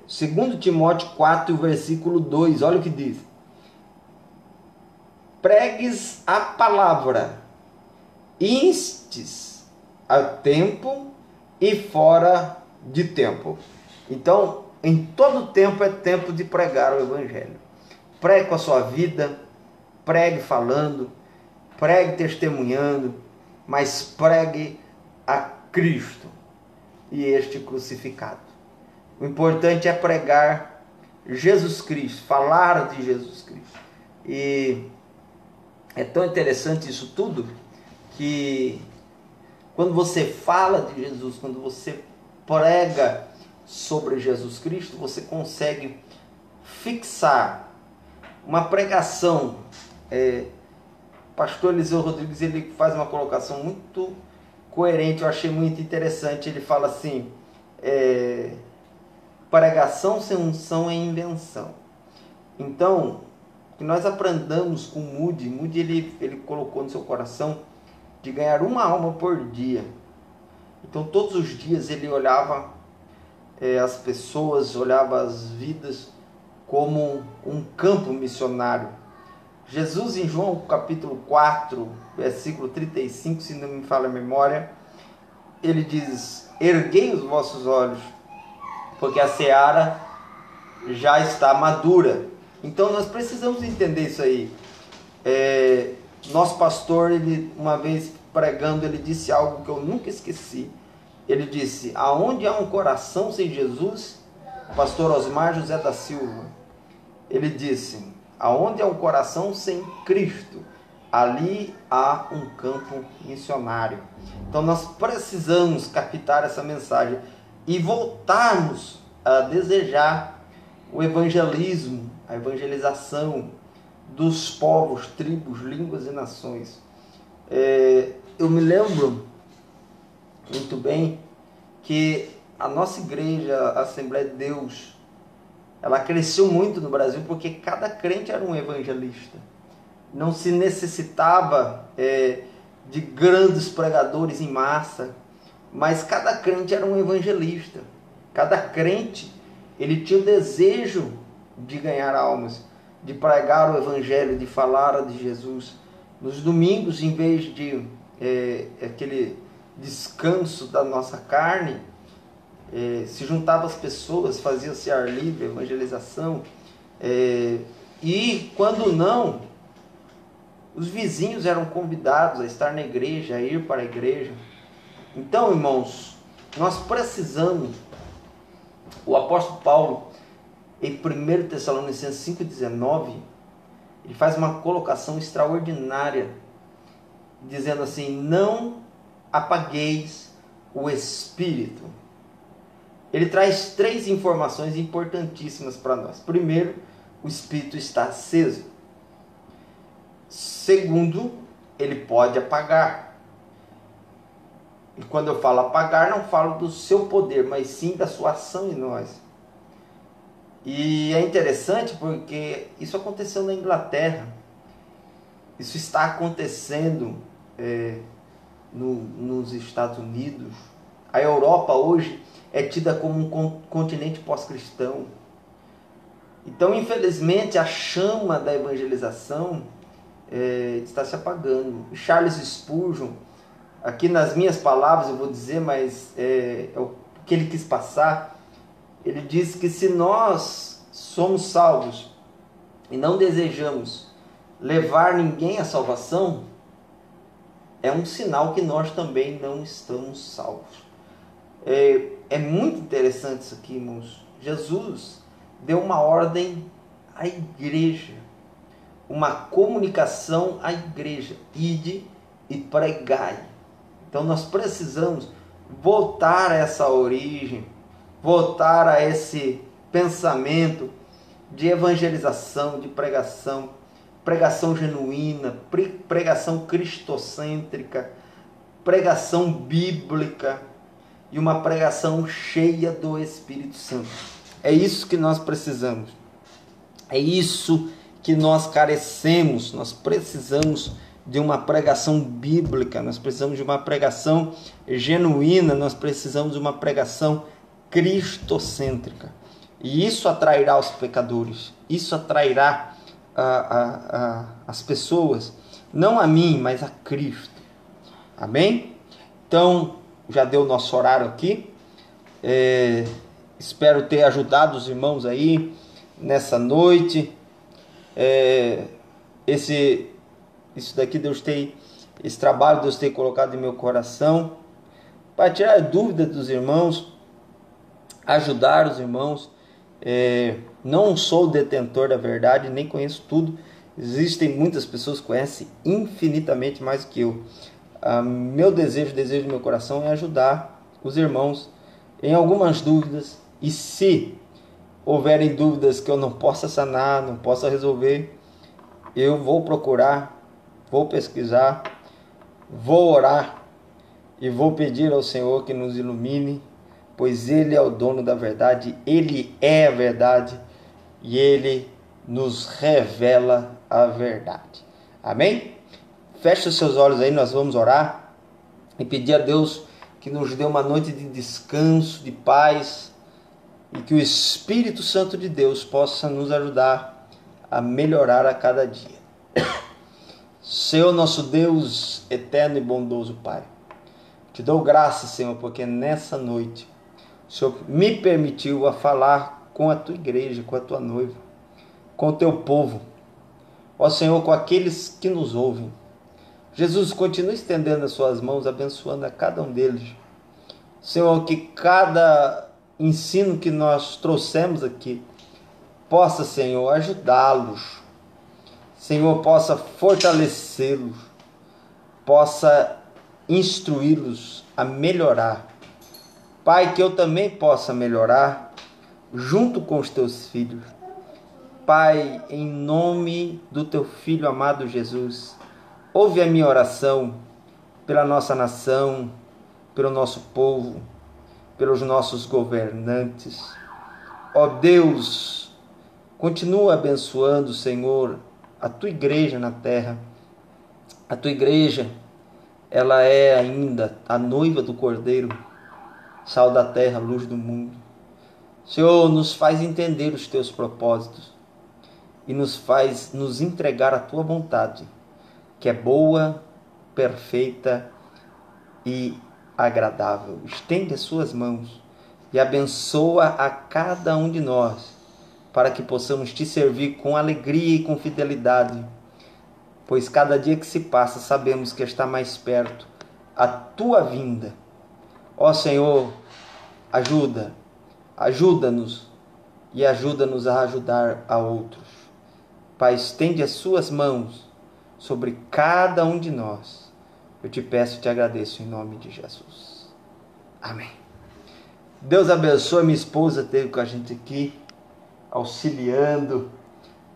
segundo Timóteo 4, versículo 2, olha o que diz. Pregues a palavra, instes a tempo e fora de tempo. Então, em todo tempo é tempo de pregar o Evangelho. Pregue com a sua vida, pregue falando, pregue testemunhando, mas pregue a Cristo e este crucificado. O importante é pregar Jesus Cristo, falar de Jesus Cristo. E é tão interessante isso tudo, que quando você fala de Jesus, quando você prega sobre Jesus Cristo, você consegue fixar uma pregação. Pastor Eliseu Rodrigues, ele faz uma colocação muito coerente, eu achei muito interessante. Ele fala assim, pregação sem unção é invenção. Então, que nós aprendamos com Moody. Moody ele colocou no seu coração de ganhar uma alma por dia. Então, todos os dias ele olhava as pessoas, olhava as vidas como um campo missionário. Jesus, em João capítulo 4, versículo 35, se não me falha a memória, ele diz: erguei os vossos olhos, porque a seara já está madura. Então nós precisamos entender isso aí. Nosso pastor, ele, uma vez pregando, ele disse algo que eu nunca esqueci. Ele disse: aonde há um coração sem Jesus, pastor Osmar José da Silva, ele disse: aonde há um coração sem Cristo, ali há um campo missionário. Então nós precisamos captar essa mensagem e voltarmos a desejar o evangelismo, a evangelização dos povos, tribos, línguas e nações. Eu me lembro muito bem que a nossa igreja, a Assembleia de Deus, ela cresceu muito no Brasil porque cada crente era um evangelista. Não se necessitava de grandes pregadores em massa, mas cada crente era um evangelista. Cada crente, ele tinha o desejo de ganhar almas, de pregar o evangelho, de falar de Jesus. Nos domingos, em vez de aquele descanso da nossa carne, se juntavam as pessoas, fazia-se ar livre, evangelização, e quando não, os vizinhos eram convidados a estar na igreja, a ir para a igreja. Então, irmãos, nós precisamos, o apóstolo Paulo, em 1 Tessalonicenses 5,19, ele faz uma colocação extraordinária, dizendo assim: não apagueis o espírito. Ele traz 3 informações importantíssimas para nós. Primeiro, o espírito está aceso. Segundo, ele pode apagar. E quando eu falo apagar, não falo do seu poder, mas sim da sua ação em nós. E é interessante porque isso aconteceu na Inglaterra. Isso está acontecendo nos Estados Unidos. A Europa hoje é tida como um continente pós-cristão. Então, infelizmente, a chama da evangelização está se apagando. Charles Spurgeon, aqui nas minhas palavras eu vou dizer, mas é o que ele quis passar. Ele diz que se nós somos salvos e não desejamos levar ninguém à salvação, é um sinal que nós também não estamos salvos. É muito interessante isso aqui, irmãos. Jesus deu uma ordem à igreja, uma comunicação à igreja: ide e pregai. Então nós precisamos voltar a essa origem, voltar a esse pensamento de evangelização, de pregação, pregação genuína, pregação cristocêntrica, pregação bíblica e uma pregação cheia do Espírito Santo. É isso que nós precisamos. É isso que nós carecemos. Nós precisamos de uma pregação bíblica, nós precisamos de uma pregação genuína, nós precisamos de uma pregação cristocêntrica. E isso atrairá os pecadores, isso atrairá as pessoas, não a mim, mas a Cristo. Amém? Então, já deu o nosso horário aqui. Espero ter ajudado os irmãos aí nessa noite. Isso daqui esse trabalho Deus tem colocado em meu coração para tirar dúvidas dos irmãos, ajudar os irmãos. Não sou detentor da verdade, nem conheço tudo. Existem muitas pessoas que conhecem infinitamente mais do que eu. Meu desejo, o desejo do meu coração é ajudar os irmãos em algumas dúvidas. E se houverem dúvidas que eu não possa sanar, não possa resolver, eu vou procurar, vou pesquisar, vou orar e vou pedir ao Senhor que nos ilumine, pois Ele é o dono da verdade, Ele é a verdade e Ele nos revela a verdade. Amém? Feche os seus olhos aí, nós vamos orar e pedir a Deus que nos dê uma noite de descanso, de paz, e que o Espírito Santo de Deus possa nos ajudar a melhorar a cada dia. Senhor nosso Deus, eterno e bondoso Pai, Te dou graças, Senhor, porque nessa noite o Senhor me permitiu a falar com a tua igreja, com a tua noiva, com o teu povo. Ó Senhor, com aqueles que nos ouvem. Jesus, continue estendendo as suas mãos, abençoando a cada um deles. Senhor, que cada ensino que nós trouxemos aqui possa, Senhor, ajudá-los. Senhor, possa fortalecê-los, possa instruí-los a melhorar. Pai, que eu também possa melhorar junto com os teus filhos. Pai, em nome do teu Filho amado Jesus, ouve a minha oração pela nossa nação, pelo nosso povo, pelos nossos governantes. Ó Deus, continua abençoando, Senhor, a tua igreja na terra. A tua igreja, ela é ainda a noiva do Cordeiro, sal da terra, luz do mundo. Senhor, nos faz entender os teus propósitos e nos faz nos entregar a tua vontade, que é boa, perfeita e agradável. Estende as suas mãos e abençoa a cada um de nós, para que possamos te servir com alegria e com fidelidade, pois cada dia que se passa sabemos que está mais perto a tua vinda. Ó Senhor, ajuda-nos e ajuda-nos a ajudar a outros. Pai, estende as suas mãos sobre cada um de nós. Eu te peço e te agradeço em nome de Jesus. Amém. Deus abençoe. Minha esposa esteve com a gente aqui, auxiliando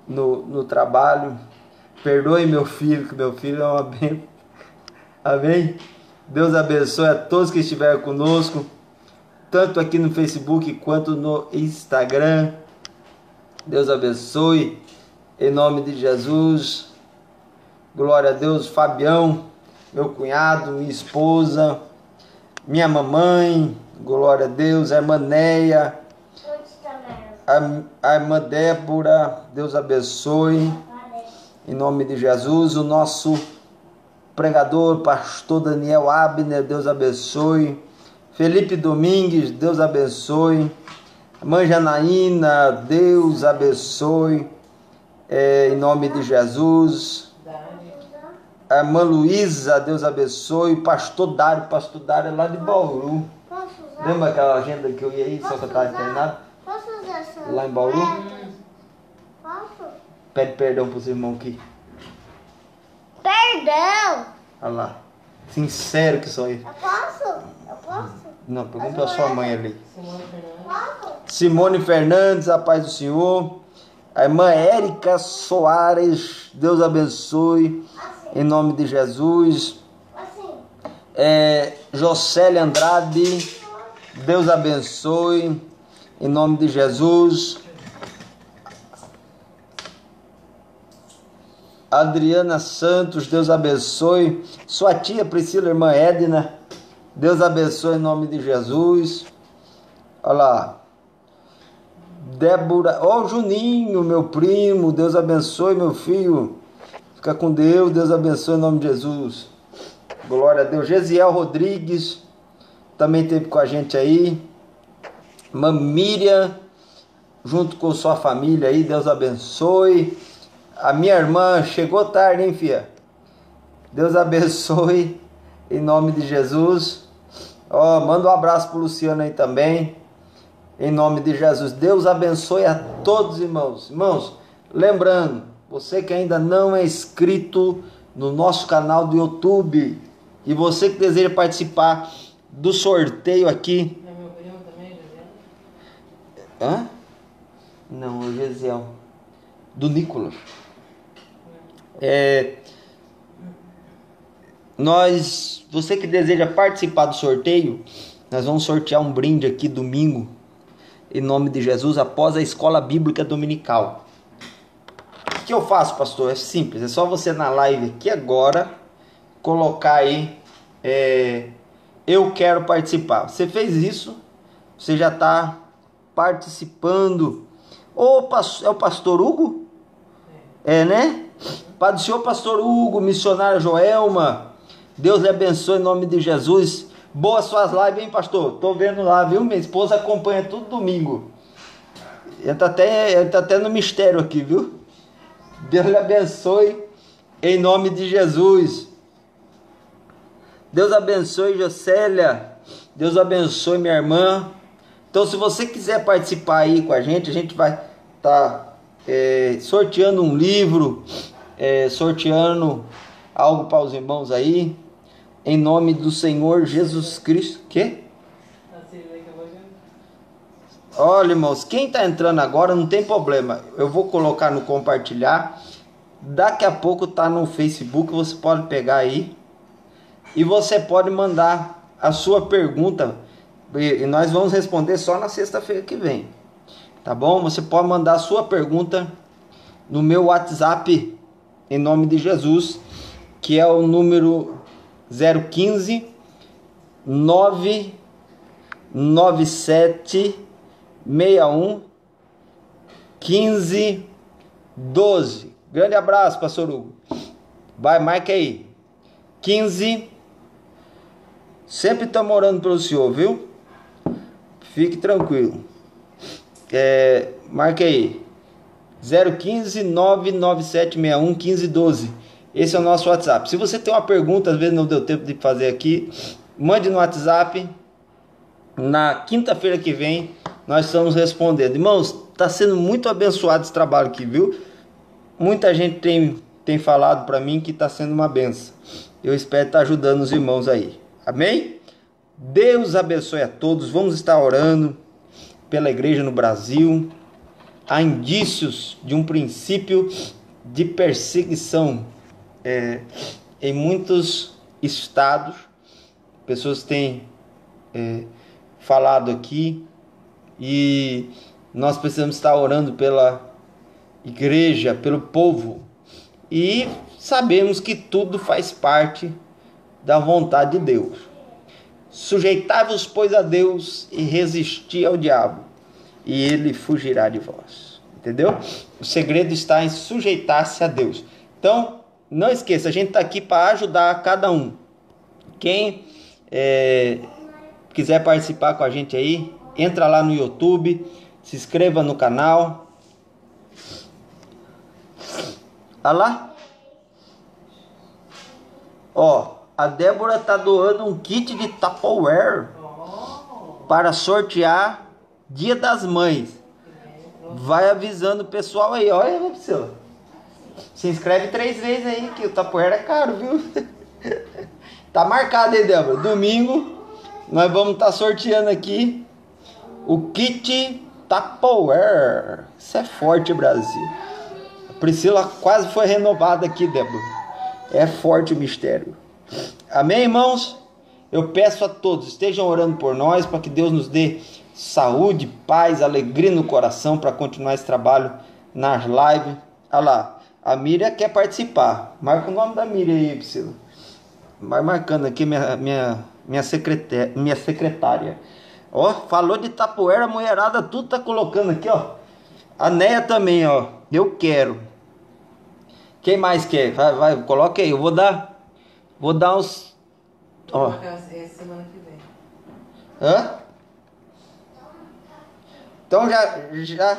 no trabalho. Perdoe meu filho, que meu filho é uma bênção. Amém. Deus abençoe a todos que estiveram conosco, tanto aqui no Facebook quanto no Instagram. Deus abençoe. Em nome de Jesus. Glória a Deus. Fabião, meu cunhado, minha esposa, minha mamãe, glória a Deus. A irmã Neia, a irmã Débora, Deus abençoe. Em nome de Jesus. O nosso pregador, pastor Daniel Abner, Deus abençoe. Felipe Domingues, Deus abençoe. Mãe Janaína, Deus abençoe. Em nome de Jesus. A irmã Luísa, Deus abençoe. Pastor Dário é lá de Bauru. Lembra aquela agenda que eu ia aí, só que eu estava internado? Posso usar essa? Lá em Bauru? Posso? Pede perdão para os irmãos aqui. Perdão! Olha lá. Sincero que sou eu. Eu posso? Não, pergunta para sua mãe ali. Posso? Simone Fernandes, a paz do Senhor. A irmã Érica Soares, Deus abençoe. Em nome de Jesus. Jocélia Andrade, Deus abençoe. Em nome de Jesus. Adriana Santos, Deus abençoe. Sua tia Priscila, irmã Edna, Deus abençoe em nome de Jesus. Olha lá. Débora, ó Juninho, meu primo, Deus abençoe, meu filho. Fica com Deus, Deus abençoe em nome de Jesus. Glória a Deus. Gesiel Rodrigues também esteve com a gente aí. Irmã Miriam, junto com sua família aí, Deus abençoe. A minha irmã chegou tarde, hein, filha? Deus abençoe em nome de Jesus. Ó, manda um abraço pro Luciano aí também. Em nome de Jesus. Deus abençoe a todos, irmãos. Irmãos, lembrando, você que ainda não é inscrito no nosso canal do YouTube e você que deseja participar do sorteio aqui. É meu primo também, Gesiel? Hã? Não, o Gesiel. Do Nicolas. Você que deseja participar do sorteio, nós vamos sortear um brinde aqui domingo, em nome de Jesus, após a escola bíblica dominical. O que eu faço, pastor? É simples, é só você na live aqui agora colocar aí, eu quero participar. Você fez isso, você já está participando. É o pastor Hugo? Né? Padre do Senhor, pastor Hugo, missionária Joelma, Deus lhe abençoe em nome de Jesus. Boas suas lives, hein, pastor? Tô vendo lá, viu? Minha esposa acompanha tudo domingo. Ele tá até no mistério aqui, viu? Deus lhe abençoe, em nome de Jesus. Deus abençoe, Jocélia. Deus abençoe, minha irmã. Então, se você quiser participar aí com a gente vai estar sorteando um livro, sorteando algo para os irmãos aí, em nome do Senhor Jesus Cristo. Quê? Olha, irmãos, quem está entrando agora não tem problema. Eu vou colocar no compartilhar. Daqui a pouco tá no Facebook, você pode pegar aí. E você pode mandar a sua pergunta. E nós vamos responder só na sexta-feira que vem. Tá bom? Você pode mandar a sua pergunta no meu WhatsApp, em nome de Jesus, que é o número 015 997 61 15 12. Grande abraço, pastor Hugo. Vai, marca aí. 15. Sempre estamos orando pelo senhor, viu? Fique tranquilo. Marca aí. 015 997 61 15 12. Esse é o nosso WhatsApp. Se você tem uma pergunta, às vezes não deu tempo de fazer aqui, mande no WhatsApp. Na quinta-feira que vem nós estamos respondendo. Irmãos, está sendo muito abençoado esse trabalho aqui, viu? Muita gente tem falado para mim que está sendo uma benção. Eu espero estar ajudando os irmãos aí. Amém? Deus abençoe a todos. Vamos estar orando pela igreja no Brasil. Há indícios de um princípio de perseguição em muitos estados. Pessoas têm falado aqui, e nós precisamos estar orando pela igreja, pelo povo, e sabemos que tudo faz parte da vontade de Deus. Sujeitai-vos, pois, a Deus, e resisti ao diabo, e ele fugirá de vós. Entendeu? O segredo está em sujeitar-se a Deus. Então, não esqueça, a gente está aqui para ajudar cada um. Quem quiser participar com a gente aí, entra lá no YouTube, se inscreva no canal. Olha lá. Ó, a Débora tá doando um kit de Tupperware para sortear Dia das Mães. Vai avisando o pessoal aí. Olha, Priscila, se inscreve 3 vezes aí, que o Tupperware é caro, viu? Tá marcado aí, Débora. Domingo nós vamos estar sorteando aqui o kit Tupperware. Isso é forte, Brasil. A Priscila quase foi renovada aqui, Débora. É forte o mistério. Amém, irmãos? Eu peço a todos, estejam orando por nós, para que Deus nos dê saúde, paz, alegria no coração, para continuar esse trabalho nas lives. Olha lá, a Miriam quer participar. Marca o nome da Miriam aí, Priscila. Vai marcando aqui minha secretária. Ó, falou de Tupperware, a mulherada tudo tá colocando aqui, ó. A Neia também, ó. Eu quero. Quem mais quer? Vai, coloca aí. Eu vou dar uns. Ó. Semana que vem. Hã? Então já.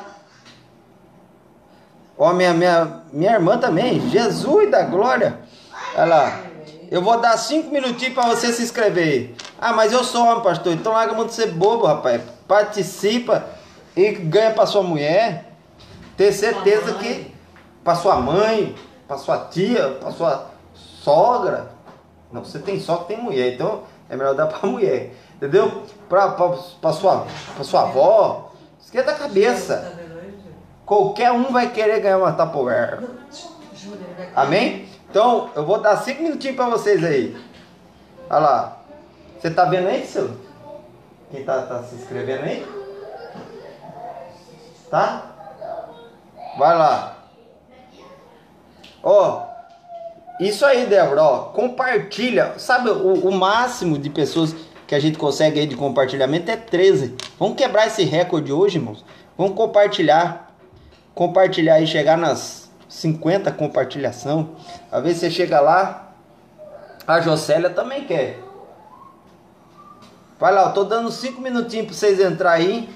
Ó, minha irmã também. Jesus da glória. Olha lá. Eu vou dar 5 minutinhos para você se inscrever. Ah, mas eu sou homem, pastor. Então larga a mão de ser bobo, rapaz. Participa e ganha para sua mulher. Ter certeza que para sua mãe, para sua tia, para sua sogra. Não, você tem sogra, tem mulher. Então é melhor dar para mulher. Entendeu? Para sua avó. Esquenta a cabeça. Qualquer um vai querer ganhar uma Tupperware. Amém? Então, eu vou dar 5 minutinhos para vocês aí. Olha lá. Você tá vendo aí, seu? Quem tá se inscrevendo aí? Tá? Vai lá. Ó. Isso aí, Débora. Ó, compartilha. Sabe, o máximo de pessoas que a gente consegue aí de compartilhamento é 13. Vamos quebrar esse recorde hoje, irmãos. Vamos compartilhar. Compartilhar e chegar nas 50 compartilhação. Às vezes você chega lá. A Jocélia também quer. Vai lá, eu tô dando 5 minutinhos para vocês entrarem aí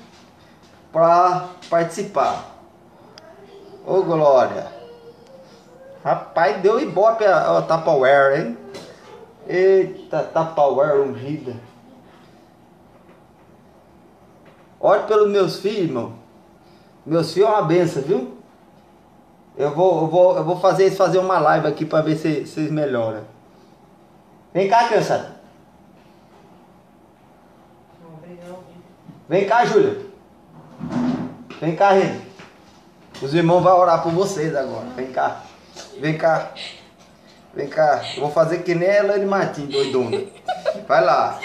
para participar. Ô glória. Rapaz, deu ibope a Tupperware, hein? Eita, Tupperware ungida. Olhe pelos meus filhos, irmão. Meus filhos é uma benção, viu? Eu vou fazer eles fazer uma live aqui para ver se vocês melhoram. Vem cá, criançada. Vem cá, Júlia. Vem cá, Reni. Os irmãos vão orar por vocês agora. Vem cá. Vem cá. Vem cá. Eu vou fazer que nem a Elaine Martins, doidona. Vai lá.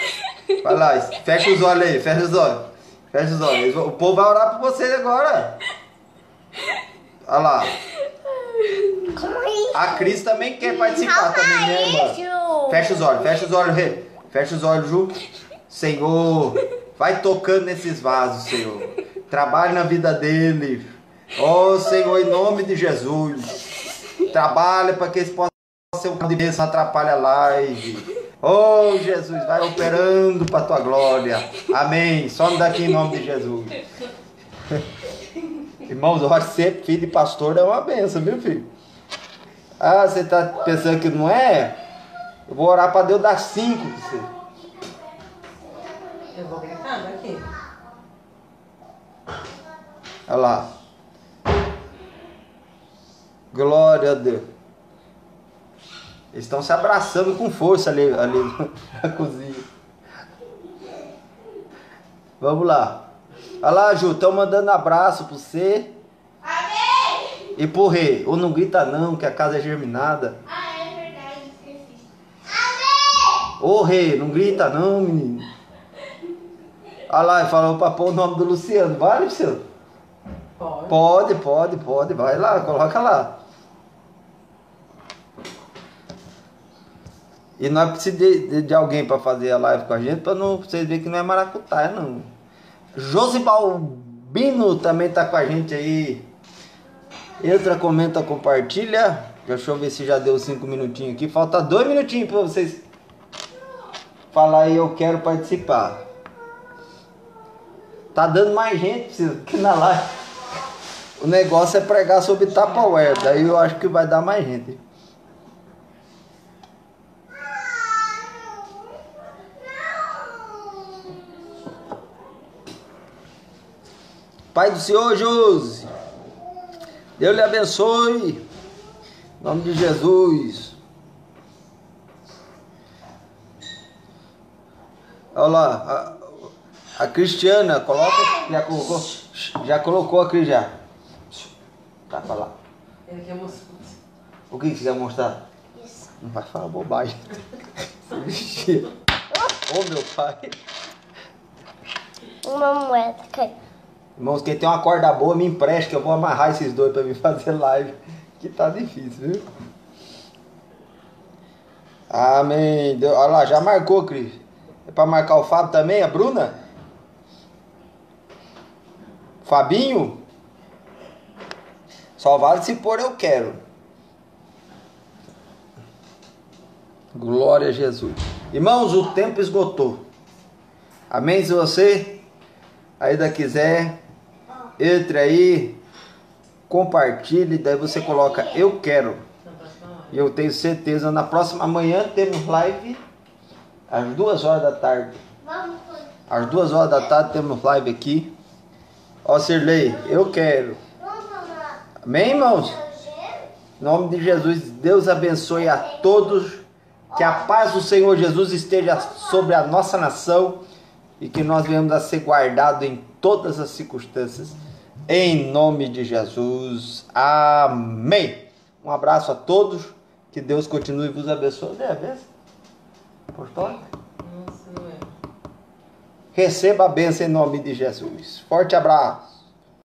Vai lá. Fecha os olhos aí. Fecha os olhos. Fecha os olhos. O povo vai orar por vocês agora. Olha lá. A Cris também quer participar também, né, irmã? Fecha os olhos. Fecha os olhos, Rê. Fecha os olhos, Ju. Senhor, vai tocando nesses vasos, Senhor. Trabalhe na vida deles. Oh, Senhor, em nome de Jesus. Trabalha para que eles possam ser um de bênção, atrapalha a live. Oh, Jesus, vai operando para a tua glória. Amém. Some daqui em nome de Jesus. Irmãos, eu acho que ser filho de pastor é uma benção, viu, filho? Ah, você está pensando que não é? Eu vou orar para Deus dar 5 para você. Eu vou gritando aqui. Olha lá. Glória a Deus. Eles estão se abraçando com força ali na cozinha. Vamos lá. Olha lá, Ju, estão mandando abraço para você. Amém! E pro Rei. Ou não grita não, que a casa é germinada. Ah, é verdade, esqueci. Amém! Ô Rei, não grita não, menino. Olha lá, ele falou para pôr o nome do Luciano. Vale, Luciano? Pode. Vai lá, coloca lá. E nós precisamos de alguém para fazer a live com a gente, para não vocês verem que não é maracutaia, não. Josibalbino também tá com a gente aí. Entra, comenta, compartilha. Deixa eu ver se já deu 5 minutinhos aqui. Falta 2 minutinhos para vocês falar aí, eu quero participar. Tá dando mais gente que na live. O negócio é pregar sobre Tupperware. Daí eu acho que vai dar mais gente. Pai do Senhor, Josi. Deus lhe abençoe. Em nome de Jesus. Olha lá. A Cristiana, coloca. Já colocou a Cris já. Tá pra lá. Ele quer mostrar. O que você quer mostrar? Isso. Não vai falar bobagem. Ô meu pai. Uma moeda caiu. Irmãos, quem tem uma corda boa me empresta que eu vou amarrar esses dois pra me fazer live. Que tá difícil, viu? Amém. Olha lá, já marcou, Cris. É pra marcar o Fábio também, a Bruna? Fabinho? Só vale se pôr eu quero. Glória a Jesus. Irmãos, o tempo esgotou. Amém? Se você ainda quiser, entre aí, compartilhe, daí você coloca eu quero. E eu tenho certeza, na próxima manhã temos live às 2 horas da tarde. Às 2 horas da tarde temos live aqui. Ó, Sirlei, eu quero. Amém, irmãos? Em nome de Jesus, Deus abençoe a todos. Que a paz do Senhor Jesus esteja sobre a nossa nação e que nós venhamos a ser guardados em todas as circunstâncias. Em nome de Jesus. Amém. Um abraço a todos. Que Deus continue vos abençoe. É a vez? Apostólica? Nossa, não é. Receba a bênção em nome de Jesus. Forte abraço.